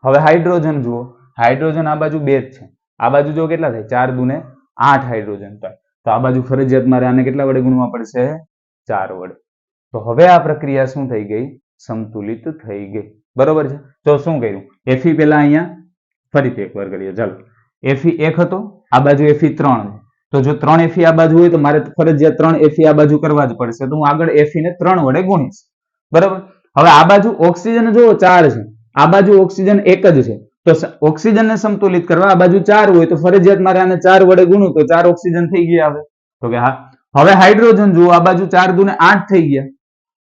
હવે હાઇડ્રોજન જુઓ, હાઇડ્રોજન આ બાજુ 2 જ છે. આ બાજુ જો કેટલા થાય? 4 દુને 8 હાઇડ્રોજન થાય. તો આ બાજુ ફરજિયાત મારે આને કેટલા વડે ગુણવા પડશે? 4 વડે. તો હવે આ પ્રક્રિયા શું થઈ ગઈ? સંતુલિત થઈ ગઈ બરોબર છે. તો શું કર્યું? Fe પેલા અહીંયા ફરીથી એકવાર કરીએ. ચાલો, Fe 1 હતો, આ બાજુ Fe 3 છે. તો જો 3 Fe આ બાજુ હોય તો મારે ફરજિયાત 3 Fe આ બાજુ કરવા જ પડશે. તો હું આગળ Fe ને 3 વડે ગુણીશ બરોબર. હવે આ બાજુ ઓક્સિજન જુઓ 4 છે, આ બાજુ ઓક્સિજન 1 જ છે. તો ઓક્સિજનને સંતુલિત કરવા આ બાજુ 4 હોય તો ફરજિયાત મારે આને 4 વડે ગુણું તો 4 ઓક્સિજન થઈ ગયા. હવે તો કે હા. હવે હાઇડ્રોજન જુઓ, આ બાજુ 4 દુને 8 થઈ ગયા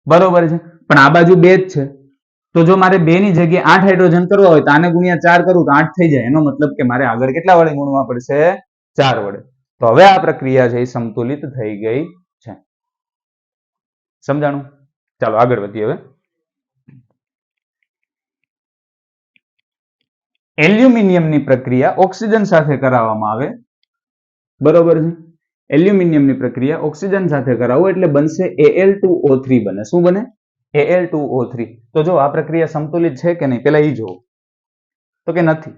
બરોબર છે, પણ આ બાજુ 2 જ છે. તો જો મારે 2 ની જગ્યાએ 8 હાઇડ્રોજન કરવા હોય તો આને ગુણ્યા 4 કરું તો 8 થઈ જાય. એનો મતલબ કે મારે આગળ કેટલા વડે ગુણવા પડશે? 4 વડે. તો હવે આ પ્રક્રિયા છે એ સંતુલિત થઈ ગઈ છે. સમજાણું? ચાલો આગળ વધીએ. હવે એલ્યુમિનિયમની પ્રક્રિયા ઓક્સિજન સાથે કરાવવામાં આવે બરોબર છે. એલ્યુમિનિયમની પ્રક્રિયા ઓક્સિજન સાથે કરાવો એટલે બનશે Al2O3 બને. શું બને? Al2O3. તો જો આ પ્રક્રિયા સંતુલિત છે કે નહીં પેલા એ જોવો. તો કે નથી.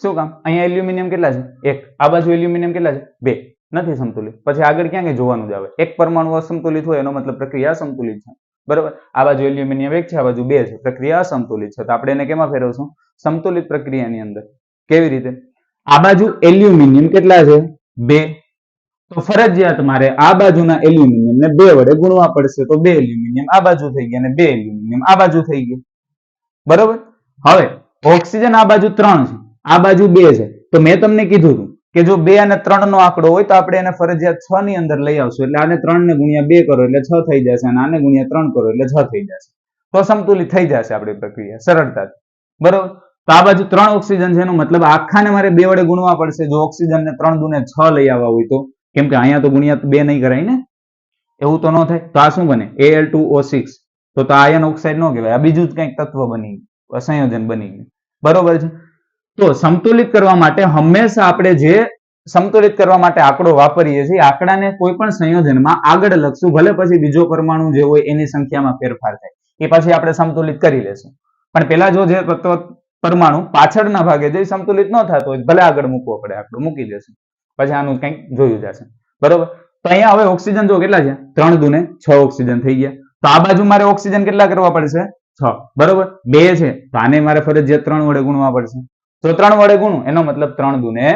શું કામ? અહીંયા એલ્યુમિનિયમ કેટલા છે? 1. આ બાજુ એલ્યુમિનિયમ કેટલા છે? 2. નથી સંતુલિત. પછી આગળ ક્યાં જોવાનું જ આવે? એક પરમાણુ અસંતુલિત હોય એનો મતલબ પ્રક્રિયા અસંતુલિત છે બરોબર. આ બાજુ એલ્યુમિનિયમ 1 છે, આ બાજુ 2 છે, પ્રક્રિયા અસંતુલિત છે. તો આપણે એને કેમાં ફેરવશું? સંતુલિત પ્રક્રિયાની અંદર. કેવી રીતે? આ બાજુ એલ્યુમિનિયમ કેટલા છે? 2. તો ફરજિયાત મારે આ બાજુના એલ્યુમિનિયમ ને 2 વડે ગુણવા પડશે. તો 2 એલ્યુમિનિયમ આ બાજુ થઈ ગયા અને 2 એલ્યુમિનિયમ આ બાજુ થઈ ગયા બરોબર. હવે ઓક્સિજન આ બાજુ 3 છે, આ બાજુ 2 છે. તો મેં તમને કીધું હતું કે જો 2 અને 3 નો આંકડો હોય તો આપણે એને ફરજિયાત 6 ની અંદર લઈ આવશું. એટલે આને 3 ને ગુણ્યા 2 કરો એટલે 6 થઈ જશે અને આને ગુણ્યા 3 કરો એટલે 6 થઈ જશે. તો સંતુલિત થઈ જશે આપણી પ્રક્રિયા સરળતાથી બરોબર. તો આ બાજુ 3 ઓક્સિજન છે, એનો મતલબ આખાને મારે 2 વડે ગુણવા પડશે. જો ઓક્સિજન ને 3 દુને 6 લઈ આવવા હોય તો, કેમ કે અહીંયા તો ગુણ્યા 2 નહીં કરાય ને, એવું તો ન થાય. તો આ શું બને? Al2O6. તો આયન ઓક્સાઇડ ન કહેવાય, આ બીજું જ કંઈક તત્વ બની ગયું, સંયોજન બની ગયું બરોબર છે. તો સંતુલિત કરવા માટે હંમેશા આપણે જે સંતુલિત કરવા માટે આંકડો વાપરીએ છીએ આંકડાને કોઈ પણ સંયોજનમાં આગળ લખશું, ભલે પછી બીજો પરમાણુ જે હોય એની સંખ્યામાં ફેરફાર થાય એ પછી આપણે સંતુલિત કરી લેશું. પણ પેલા જો જે પરમાણુ પાછળના ભાગે જે સંતુલિત ન થતો હોય ભલે આગળ મૂકવો પડે, આંકડો મૂકી દેશું, પછી આનું કંઈક જોયું જશે બરોબર. તો અહીંયા હવે ઓક્સિજન જો કેટલા છે? 3 દુને 6 ઓક્સિજન થઈ ગયા. તો આ બાજુ મારે ઓક્સિજન કેટલા કરવા પડશે? 6 બરોબર. 2 છે તો આને મારે ફરજિયાત 3 વડે ગુણવા પડશે. તો 3 વડે ગુણું એનો મતલબ 3 દુને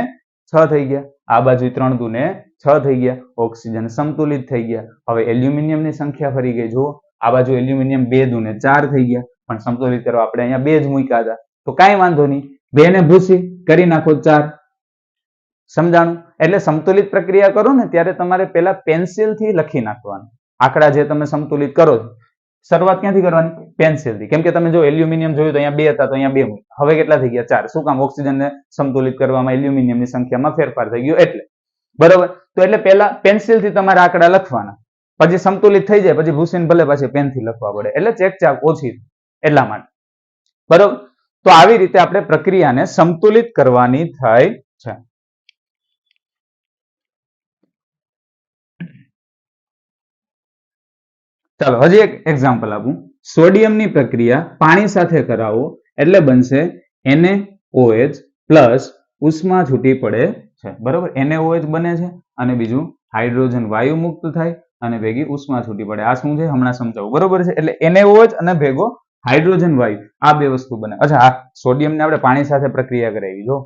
6 થઈ ગયા. આ બાજુ 3 દુને 6 થઈ ગયા. ઓક્સિજન સંતુલિત થઈ ગયા. હવે એલ્યુમિનિયમની સંખ્યા ફરી ગઈ. જુઓ આ બાજુ એલ્યુમિનિયમ 2 દુને 4 થઈ ગયા, પણ સંતુલિત કરવા આપણે અહીંયા 2 જ મૂક્યા હતા. તો કાંઈ વાંધો નહીં, 2 ને ભૂસી કરી નાખો 4. સમજાણું? એટલે સંતુલિત પ્રક્રિયા કરો ને ત્યારે તમારે પેલા પેન્સિલ થી લખી નાખવાનું આંકડા જે તમે સંતુલિત કરો છો. શરૂઆત ક્યાંથી કરવાની? પેન્સિલ થી. કેમ કે તમે જો એલ્યુમિનિયમ જોયું તો અહીંયા 2 હતા તો અહીંયા 2 મૂક્યા. હવે કેટલા થઈ ગયા? 4. શું કામ? ઓક્સિજનને સંતુલિત કરવામાં એલ્યુમિનિયમની સંખ્યામાં ફેરફાર થઈ ગયો એટલે. બરોબર? તો એટલે પેલા પેન્સિલ થી તમારે આંકડા લખવાના, પછી સંતુલિત થઈ જાય પછી ભૂસીને ભલે પછી પેનથી લખવા પડે, એટલે ચેકચાક ઓછી એટલા માટે. બરોબર? તો આવી રીતે આપણે પ્રક્રિયાને સંતુલિત કરવાની થાય છે. ચાલો હજી એક એક્ઝામ્પલ આપું. સોડિયમની પ્રક્રિયા પાણી સાથે કરાવો એટલે બનશે NaOH પ્લસ ઉષ્મા છૂટી પડે છે. બરોબર? NaOH બને છે અને બીજું હાઇડ્રોજન વાયુ મુક્ત થાય અને ભેગી ઉષ્મા છૂટી પડે. આ શું છે હમણાં સમજાવું. બરોબર છે? એટલે NaOH અને ભેગો હાઇડ્રોજન વાયુ આ બે વસ્તુ બને. અચ્છા, આ સોડિયમને આપણે પાણી સાથે પ્રક્રિયા કરાવી. જો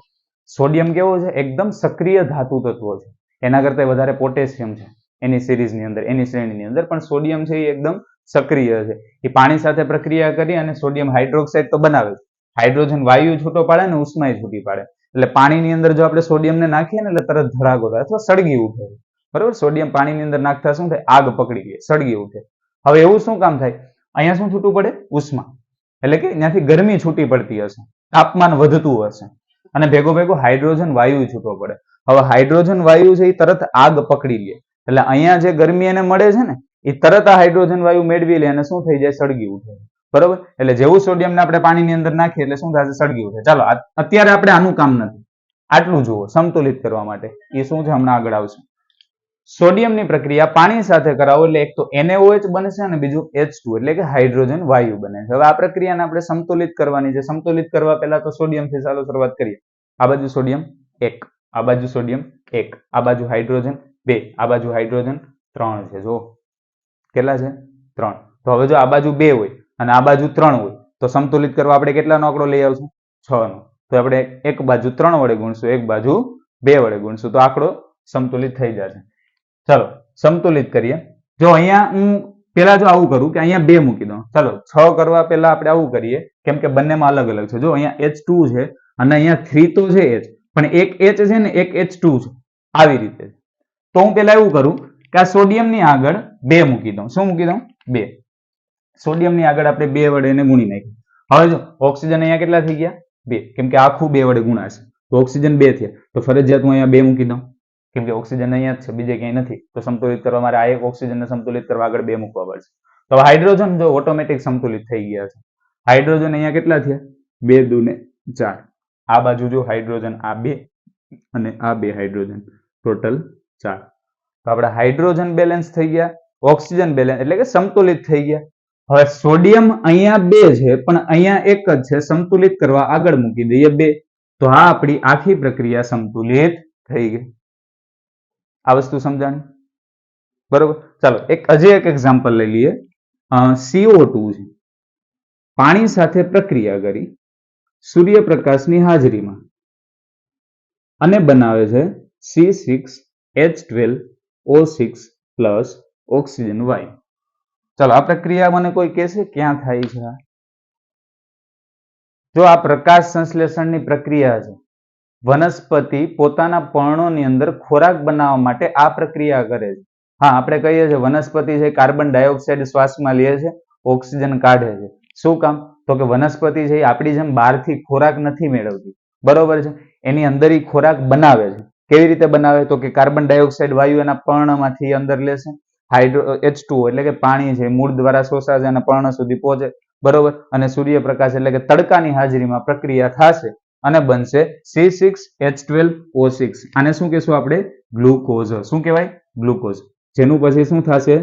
સોડિયમ કેવો છે? એકદમ સક્રિય ધાતુ તત્વો છે. એના કરતા વધારે પોટેશિયમ છે એની સિરીઝની અંદર, એની શ્રેણીની અંદર. પણ સોડિયમ છે એ એકદમ સક્રિય છે. એ પાણી સાથે પ્રક્રિયા કરી અને સોડિયમ હાઇડ્રોક્સાઇડ તો બનાવે છે, હાઇડ્રોજન વાયુ છૂટો પાડે ને ઉષ્મા છૂટી પાડે. એટલે પાણીની અંદર જો આપણે સોડિયમને નાખીએ ને એટલે તરત ધડાકો થાય અથવા સળગી ઉઠે. બરોબર? સોડિયમ પાણીની અંદર નાખતા શું થાય? આગ પકડી લે, સળગી ઉઠે. હવે એવું શું કામ થાય? અહીંયા શું છૂટું પડે? ઉષ્મા. એટલે કે ત્યાંથી ગરમી છૂટી પડતી હશે, તાપમાન વધતું હશે અને ભેગો ભેગો હાઇડ્રોજન વાયુ છૂટો પડે. હવે હાઇડ્રોજન વાયુ છે એ તરત આગ પકડી લે, એટલે અહીંયા જે ગરમી એને મળે છે ને એ તરત આ હાઇડ્રોજન વાયુ મેળવી લે અને શું થઈ જાય? સળગી ઉઠે. બરોબર? એટલે જેવું સોડિયમને આપણે પાણીની અંદર નાખીએ એટલે શું થશે? સળગી ઉઠે. ચાલો અત્યારે આપણે આનું કામ નથી, આટલું જુઓ સંતુલિત કરવા માટે. એ શું છે હમણાં આગળ આવશે. સોડિયમની પ્રક્રિયા પાણી સાથે કરાવો એટલે એક તો NaOH બનશે અને બીજું H2 એટલે કે હાઇડ્રોજન વાયુ બને છે. હવે આ પ્રક્રિયાને આપણે સંતુલિત કરવાની છે. સંતુલિત કરવા પહેલા તો સોડિયમથી ચાલો શરૂઆત કરીએ. આ બાજુ સોડિયમ 1, આ બાજુ સોડિયમ 1, આ બાજુ હાઇડ્રોજન 2, આ બાજુ હાઇડ્રોજન 3 છે. જો કેટલા છે? 3. તો હવે જો આ બાજુ 2 હોય અને આ બાજુ 3 હોય તો સંતુલિત કરવા આપણે કેટલાનો આંકડો લઈ આવશું? 6 નો. તો આપણે એક બાજુ 3 વડે ગુણશું, એક બાજુ 2 વડે ગુણશું તો આંકડો સંતુલિત થઈ જશે. ચાલો સંતુલિત કરીએ. જો અહીંયા હું પેલા જો આવું કરું કે અહીંયા 2 મૂકી દઉં. ચાલો 6 કરવા પહેલા આપણે આવું કરીએ, કેમ કે બંનેમાં અલગ અલગ છે. જો અહીંયા H2 છે અને અહીંયા 3 તો છે H, પણ એક H છે ને એક H2 છે. આવી રીતે. તો હું પેલા એવું કરું કે આ સોડિયમની આગળ 2 મૂકી દઉં. શું મૂકી દઉં? 2. સોડિયમની આગળ આપણે 2 વડે એને ગુણી નાખીએ. હવે જો ઓક્સિજન અહીંયા કેટલા થઈ ગયા? 2, કેમ કે આખું 2 વડે ગુણાશે તો ઓક્સિજન 2 થયા. તો ફરજિયાત હું અહીંયા 2 મૂકી દઉં, કેમ કે ઓક્સિજન અહીંયા જ છે, બીજે ક્યાંય નથી. તો સંતુલિત કરવા મારે આ એક ઓક્સિજનને સંતુલિત કરવા આગળ 2 મૂકવા પડશે. તો હાઇડ્રોજન જો ઓટોમેટિક સંતુલિત થઈ ગયા છે. હાઇડ્રોજન અહીંયા કેટલા થયા? 2 દુ ને 4. આ બાજુ જો હાઇડ્રોજન આ 2 અને આ 2 હાઇડ્રોજન ટોટલ 4. તો આપણા હાઇડ્રોજન બેલેન્સ થઈ ગયા, ઓક્સિજન બેલેન્સ એટલે કે સંતુલિત થઈ ગયા. હવે સોડિયમ અહીંયા 2 છે પણ અહીંયા 1 જ છે, સંતુલિત કરવા આગળ મૂકી દઈએ 2. તો આ આપણી આખી પ્રક્રિયા સંતુલિત થઈ ગઈ. આ વસ્તુ સમજાણી? બરોબર? ચાલો હજી એક એક્ઝામ્પલ લઈ લઈએ. CO2 છે, પાણી સાથે પ્રક્રિયા કરી સૂર્યપ્રકાશની હાજરીમાં અને બનાવે છે C6H12O6 પ્લસ ઓક્સિજન વાયુ. ચાલો આ પ્રક્રિયા મને કોઈ કહેશે ક્યાં થાય છે? જો આ પ્રકાશ સંશ્લેષણની પ્રક્રિયા છે. વનસ્પતિ પોતાના પર્ણોની અંદર ખોરાક બનાવવા માટે આ પ્રક્રિયા કરે છે. હા, આપણે કહીએ છીએ વનસ્પતિ છે કાર્બન ડાયોક્સાઇડ શ્વાસમાં લે છે, ઓક્સિજન કાઢે છે. શું કામ? તો કે વનસ્પતિ છે એ આપણી જેમ બહારથી ખોરાક નથી મેળવતી. બરોબર છે? એની અંદર એ ખોરાક બનાવે છે. કેવી રીતે બનાવે? તો કે કાર્બન ડાયોક્સાઇડ વાયુ એના પર્ણમાંથી અંદર લેશે, H2O એટલે કે પાણી છે મૂળ દ્વારા શોષાશે અને પર્ણ સુધી પહોંચે. બરોબર? અને સૂર્યપ્રકાશ એટલે કે તડકાની હાજરીમાં પ્રક્રિયા થશે અને બનશે C6H12O6. આને શું કહેશું આપણે? ગ્લુકોઝ. શું કહેવાય? ગ્લુકોઝ. જેનું પછી શું થશે?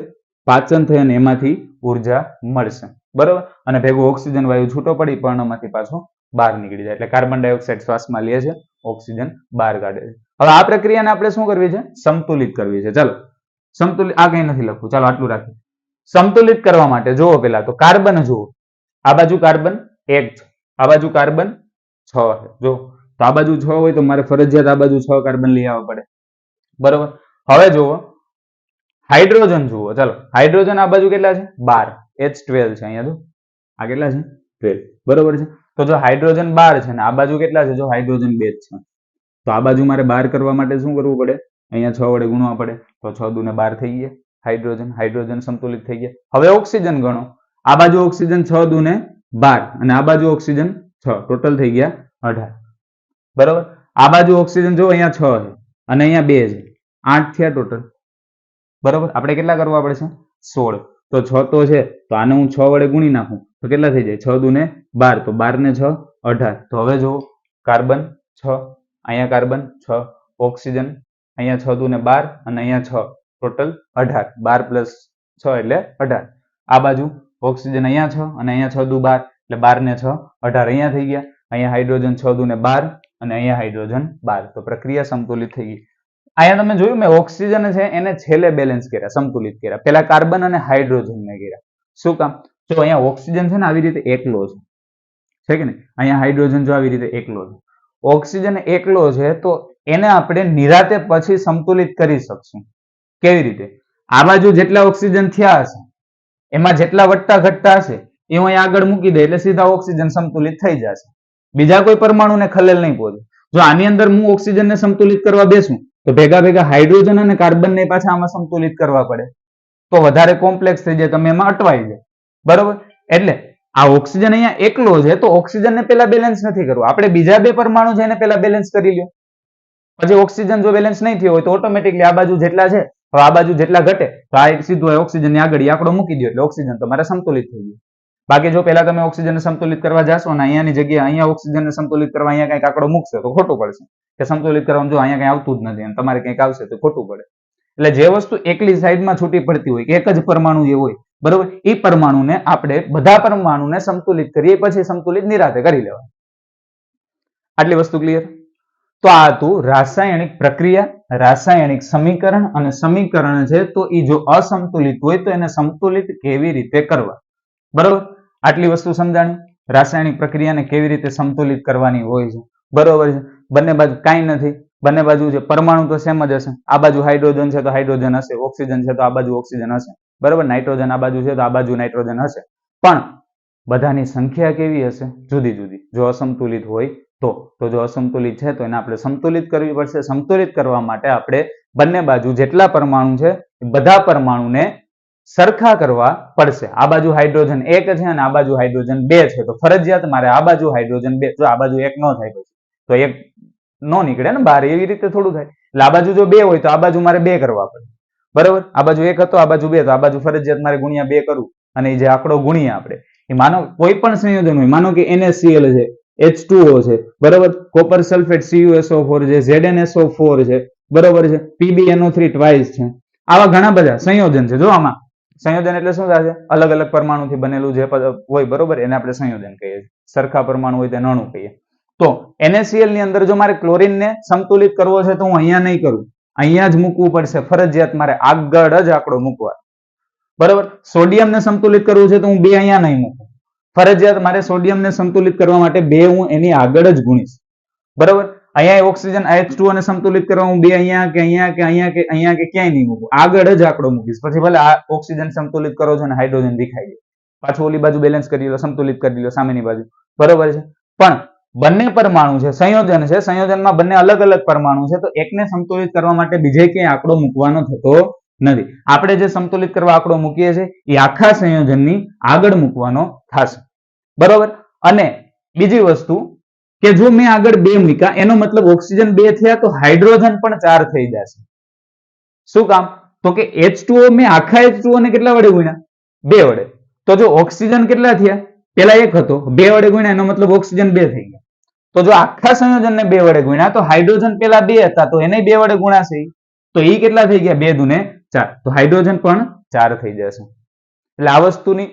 પાચન થઈ અને એમાંથી ઉર્જા મળશે. બરોબર? અને ભેગું ઓક્સિજન વાયુ છૂટો પડી પર્ણમાંથી પાછો બહાર નીકળી જાય. એટલે કાર્બન ડાયોક્સાઇડ શ્વાસમાં લે છે, ઓક્સિજન બહાર કાઢે છે. હવે આ પ્રક્રિયાને આપણે શું કરવી છે? સંતુલિત કરવી છે. ચાલો સંતુલિત, આ કઈ નથી લખવું, ચાલો આટલું રાખીએ. સંતુલિત કરવા માટે જુઓ પેલા તો કાર્બન જુઓ. આ બાજુ કાર્બન 1 છે, આ બાજુ કાર્બન 6 છે. જો તો આ બાજુ 6 હોય તો મારે ફરજિયાત આ બાજુ 6 કાર્બન લઈ આવવા પડે. બરોબર? હવે જુઓ હાઇડ્રોજન જુઓ. ચાલો હાઇડ્રોજન આ બાજુ કેટલા છે? 12, H12 છે અહીંયા. જો આ કેટલા છે? 12. બરોબર છે? તો જો હાઇડ્રોજન 12 છે ને આ બાજુ કેટલા છે? જો હાઇડ્રોજન 2 જ છે, તો આ બાજુ મારે 12 કરવા માટે શું કરવું પડે? અહીંયા 6 વડે ગુણવા પડે, તો 6 દુ ને 12 થઈ ગયા. હાઇડ્રોજન સંતુલિત થઈ ગયા. હવે ઓક્સિજન ગણો, આ બાજુ ઓક્સિજન 6 દુ ને 12 અને આ બાજુ ઓક્સિજન 6, ટોટલ થઈ ગયા 18. બરાબર, આ બાજુ ઓક્સિજન જો અહીંયા 6 છે અને અહીંયા 2 છે, 8 થયા ટોટલ. બરાબર, આપણે કેટલા કરવા પડશે? 16. તો 6 તો છે, તો આને હું 6 વડે ગુણી નાખું તો કેટલા થઈ જાય? 6 દુ ને 12, તો 12 ને 6 18. તો હવે જો કાર્બન 6, અહીંયા કાર્બન 6, ઓક્સિજન અહીંયા 6 દુ ને 12 અને અહીંયા 6, ટોટલ 18. 12 પ્લસ 6 એટલે 18. આ બાજુ ઓક્સિજન અહીંયા 6 અને અહીંયા 6 દુ 12 એટલે 12 ને 6 18 અહીંયા થઈ ગયા. અહીંયા હાઇડ્રોજન 6 દુ ને 12 અને અહીંયા હાઇડ્રોજન 12. તો પ્રક્રિયા સંતુલિત થઈ ગઈ. અહીંયા તમે જોયું મેં ઓક્સિજન છે એને છેલ્લે બેલેન્સ કર્યા, સંતુલિત કર્યા. પહેલા કાર્બન અને હાઇડ્રોજન ને કર્યા. શું કામ? જો અહીંયા ઓક્સિજન છે ને આવી રીતે એકલો છે કે નહીં? અહીંયા હાઇડ્રોજન જો આવી રીતે એકલો છે, ઓક્સિજન એકલો છે, તો એને આપણે નિરાતે પછી સંતુલિત કરી શકશું. કેવી રીતે? આ બાજુ જેટલા ઓક્સિજન થયા હશે એમાં જેટલા વધતા ઘટતા હશે એ હું અહીંયા આગળ મૂકી દે એટલે સીધા ઓક્સિજન સંતુલિત થઈ જશે. બીજા કોઈ પરમાણુને ખલેલ નહીં પહોંચે. જો આની અંદર હું ઓક્સિજનને સંતુલિત કરવા બેસું તો ભેગા ભેગા હાઇડ્રોજન અને કાર્બનને પાછા આમાં સંતુલિત કરવા પડે, તો વધારે કોમ્પ્લેક્સ થઈ જાય, તમે એમાં અટવાઈ જાય. બરોબર, એટલે આ ઓક્સિજન અહીંયા એકલો છે તો ઓક્સિજનને પેલા બેલેન્સ નથી કરવું, આપણે બીજા બે પરમાણુ છે એને પેલા બેલેન્સ કરી લ્યો. પછી ઓક્સિજન જો બેલેન્સ નહીં થયો હોય તો ઓટોમેટિકલી આ બાજુ જેટલા છે, હવે આ બાજુ જેટલા ઘટે તો આ સીધું ઓક્સિજન આગળ આંકડો મૂકી દો એટલે ઓક્સિજન તમારે સંતુલિત થઈ ગયું. બાકી જો પેલા તમે ઓક્સિજનને સંતુલિત કરવા જાશો અને અહીંયાની જગ્યાએ અહીંયા ઓક્સિજનને સંતુલિત કરવા અહીંયા કંઈક આંકડો મૂકશો તો ખોટું પડશે. કે સંતુલિત કરવામાં જો અહીંયા કંઈ આવતું જ નથી અને તમારે કંઈક આવશે તો ખોટું પડે. એટલે જે વસ્તુ એકલી સાઈડમાં છૂટી પડતી હોય કે એક જ પરમાણુ જે હોય, બરોબર, એ પરમાણુને આપણે બધા પરમાણુને સંતુલિત કરીએ પછી સંતુલિત નિરાતે કરી લેવા. આટલી વસ્તુ ક્લિયર? તો આ હતું રાસાયણિક પ્રક્રિયા, રાસાયણિક સમીકરણ, અને સમીકરણ છે તો એ જો અસંતુલિત હોય તો એને સંતુલિત કેવી રીતે કરવા. બરોબર, આટલી વસ્તુ સમજાણી. રાસાયણિક પ્રક્રિયાને કેવી રીતે સંતુલિત કરવાની હોય છે. બરોબર છે. બંને બાજુ કાંઈ નથી, બંને બાજુ છે પરમાણુ તો સેમ જ હશે. આ બાજુ હાઇડ્રોજન છે તો હાઇડ્રોજન હશે, ઓક્સિજન છે તો આ બાજુ ઓક્સિજન હશે. બરોબર, નાઇટ્રોજન આ બાજુ છે તો આ બાજુ નાઇટ્રોજન હશે. પણ બધાની સંખ્યા કેવી હશે? જુદી જુદી. જો અસંતુલિત હોય તો જો અસંતુલિત છે તો એને આપણે સંતુલિત કરવી પડશે. સંતુલિત કરવા માટે આપણે બંને બાજુ જેટલા પરમાણુ છે બધા પરમાણુને સરખા કરવા પડશે. આ બાજુ હાઇડ્રોજન 1 છે અને આ બાજુ હાઇડ્રોજન 2 છે તો ફરજિયાત મારે આ બાજુ હાઇડ્રોજન 2, જો આ બાજુ 1 ન થાય તો 1 નો નીકળે ને બહાર, એવી રીતે થોડું થાય. એટલે આ બાજુ જો 2 હોય તો આ બાજુ મારે 2 કરવા પડે. બરોબર, આ બાજુ 1 હતો, આ બાજુ 2, તો આ બાજુ ફરજિયાત મારે ગુણ્યા 2 કરવું. અને એ જે આંકડો ગુણીએ આપણે, એ માનો કોઈ પણ સંયોજન હોય, માનો કે NaCl છે, H2O છે, બરોબર, કોપર સલ્ફેટ CuSO4 છે, ZnSO4 છે, બરોબર છે, PbNO3 ટ્વાઇસ છે. આવા ઘણા બધા સંયોજન છે. જો આમાં સંયોજન એટલે શું થાય છે? અલગ અલગ પરમાણુથી બનેલું જે હોય, બરોબર, એને આપણે સંયોજન કહીએ છીએ. સરખા પરમાણુ હોય તેને અણુ કહીએ. તો NaCl ની અંદર જો મારે ક્લોરીનને સંતુલિત કરવો છે તો હું અહીંયા નહીં કરું, અહીંયા જ મૂકવું પડશે. ફરજિયાત મારે આગળ જ આંકડો મૂકવા. બરોબર, સોડિયમને સંતુલિત કરવું છે તો હું 2 અહીંયા નહીં મૂકું. ફરજિયાત મારે સોડિયમને સંતુલિત કરવા માટે 2 હું એની આગળ જ ગુણીશ. બરોબર, અહીંયા ઓક્સિજન H2O ને સંતુલિત કરવા હું 2 અહીંયા કે અહીંયા કે અહીંયા કે અહીંયા કે ક્યાંય નહીં મૂકું, આગળ જ આંકડો મૂકીશ. પછી ભલે આ ઓક્સિજન સંતુલિત કરો છો ને હાઇડ્રોજન દેખાઈ જાય, પાછું ઓલી બાજુ બેલેન્સ કરી લો, સંતુલિત કરી લો સામેની બાજુ. બરોબર છે, પણ બંને પરમાણુ છે, સંયોજન છે, સંયોજનમાં બંને અલગ અલગ પરમાણુ છે તો એકને સંતુલિત કરવા માટે બીજે ક્યાંય આંકડો મૂકવાનો થતો નથી. આપણે જે સંતુલિત કરવા આંકડો મૂકીએ છીએ એ આખા સંયોજનની આગળ મૂકવાનો થશે. બરોબર, અને બીજી વસ્તુ કે જો મેં આગળ 2 મૂક્યા એનો મતલબ ઓક્સિજન 2 થયા તો હાઇડ્રોજન પણ 4 થઈ જશે. શું કામ? તો કે H2O મેં આખા H2O ને કેટલા વડે ગુણ્યા? 2 વડે. તો જો ઓક્સિજન કેટલા થયા? પેલા 1 હતો, 2 વડે ગુણ્યા એનો મતલબ ઓક્સિજન 2 થઈ ગયા. તો જો આખા સંયોજનને 2 વડે ગુણ્યા તો હાઇડ્રોજન પેલા 2 હતા તો એને 2 વડે ગુણાશે, તો એ કેટલા થઈ ગયા? 2 દુને 4, તો હાઇડ્રોજન પણ 4 થઈ જશે. એટલે આ વસ્તુની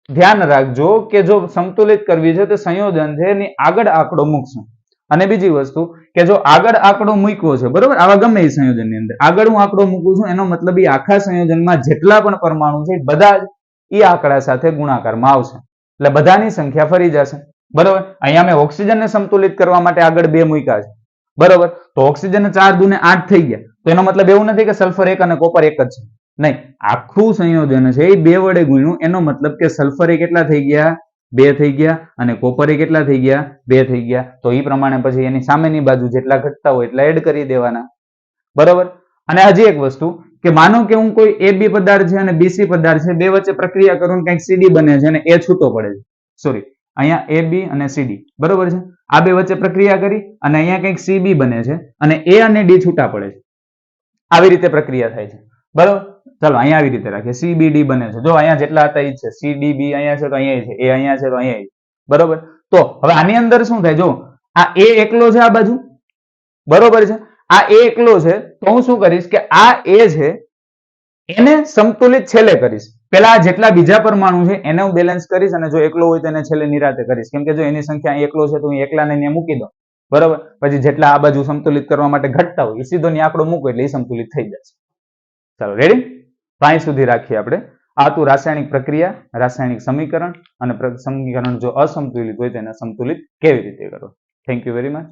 ધ્યાન રાખજો કે જો સંતુલિત કરવી છે તો સંયોજન છે એની આગળ આંકડો મૂકશું. અને બીજી વસ્તુ કે જો આગળ આંકડો મૂક્યો છે, બરોબર, આવા ગમે એ સંયોજનની અંદર આગળ હું આંકડો મૂકું છું એનો મતલબ એ આખા સંયોજનમાં જેટલા પણ પરમાણુ છે બધા જ એ આંકડા સાથે ગુણાકારમાં આવશે એટલે બધાની સંખ્યા ફરી જશે. બરોબર, અહીંયા મેં ઓક્સિજનને સંતુલિત કરવા માટે આગળ 2 મૂક્યા છે. બરોબર, તો ઓક્સિજન 4 દુને 8 થઈ ગયા. તો એનો મતલબ એવું નથી કે સલ્ફર 1 અને કોપર 1 જ છે. નહીં, આખું સંયોજન છે એ 2 વડે ગુણ્યું એનો મતલબ કે સલ્ફર કેટલા થઈ ગયા? 2 થઈ ગયા અને કોપરે કેટલા થઈ ગયા 2 થઈ ગયા. તો એ પ્રમાણે પછી એની સામેની બાજુ જેટલા ઘટતા હોય એટલા એડ કરી દેવાના. બરોબર. અને હજી એક વસ્તુ કે માનો કે હું કોઈ AB પદાર્થ છે અને BC પદાર્થ છે બે વચ્ચે પ્રક્રિયા કરું ને કંઈક CD બને છે અને એ છૂટો પડે છે. સોરી, અહીંયા AB અને CD બરોબર છે. આ બે વચ્ચે પ્રક્રિયા કરી અને અહીંયા કંઈક CB બને છે અને A અને D છૂટા પડે છે. આવી રીતે પ્રક્રિયા થાય છે. બરોબર. ચાલો અહીંયા આવી રીતે રાખીએ. CBD બને છે. જો અહીંયા જેટલા હતા એ જ છે. CDB અહીંયા છે તો અહીંયા છે. A અહીંયા છે તો અહીંયા છે. બરોબર. તો હવે આની અંદર શું થાય? જો આ A એકલો છે આ બાજુ. બરોબર છે. આ A એકલો છે તો હું શું કરીશ કે આ A છે એને સંતુલિત છેલ્લે કરીશ. પેલા જેટલા બીજા પરમાણુ છે એને હું બેલેન્સ કરીશ અને જો એકલો હોય તો એને છેલ્લે નિરાતે કરીશ. કેમ કે જો એની સંખ્યા એકલો છે તો હું એકલાને અહીંયા મૂકી દઉં. બરોબર. પછી જેટલા આ બાજુ સંતુલિત કરવા માટે ઘટતા હોય એ સીધો ની આંકડો મૂકો એટલે એ સંતુલિત થઈ જશે. ચાલો રેડી? તો અહીં સુધી રાખીએ આપણે. આ હતું રાસાયણિક પ્રક્રિયા, રાસાયણિક સમીકરણ અને સમીકરણ જો અસંતુલિત હોય તેને સંતુલિત કેવી રીતે કરો. Thank you very much.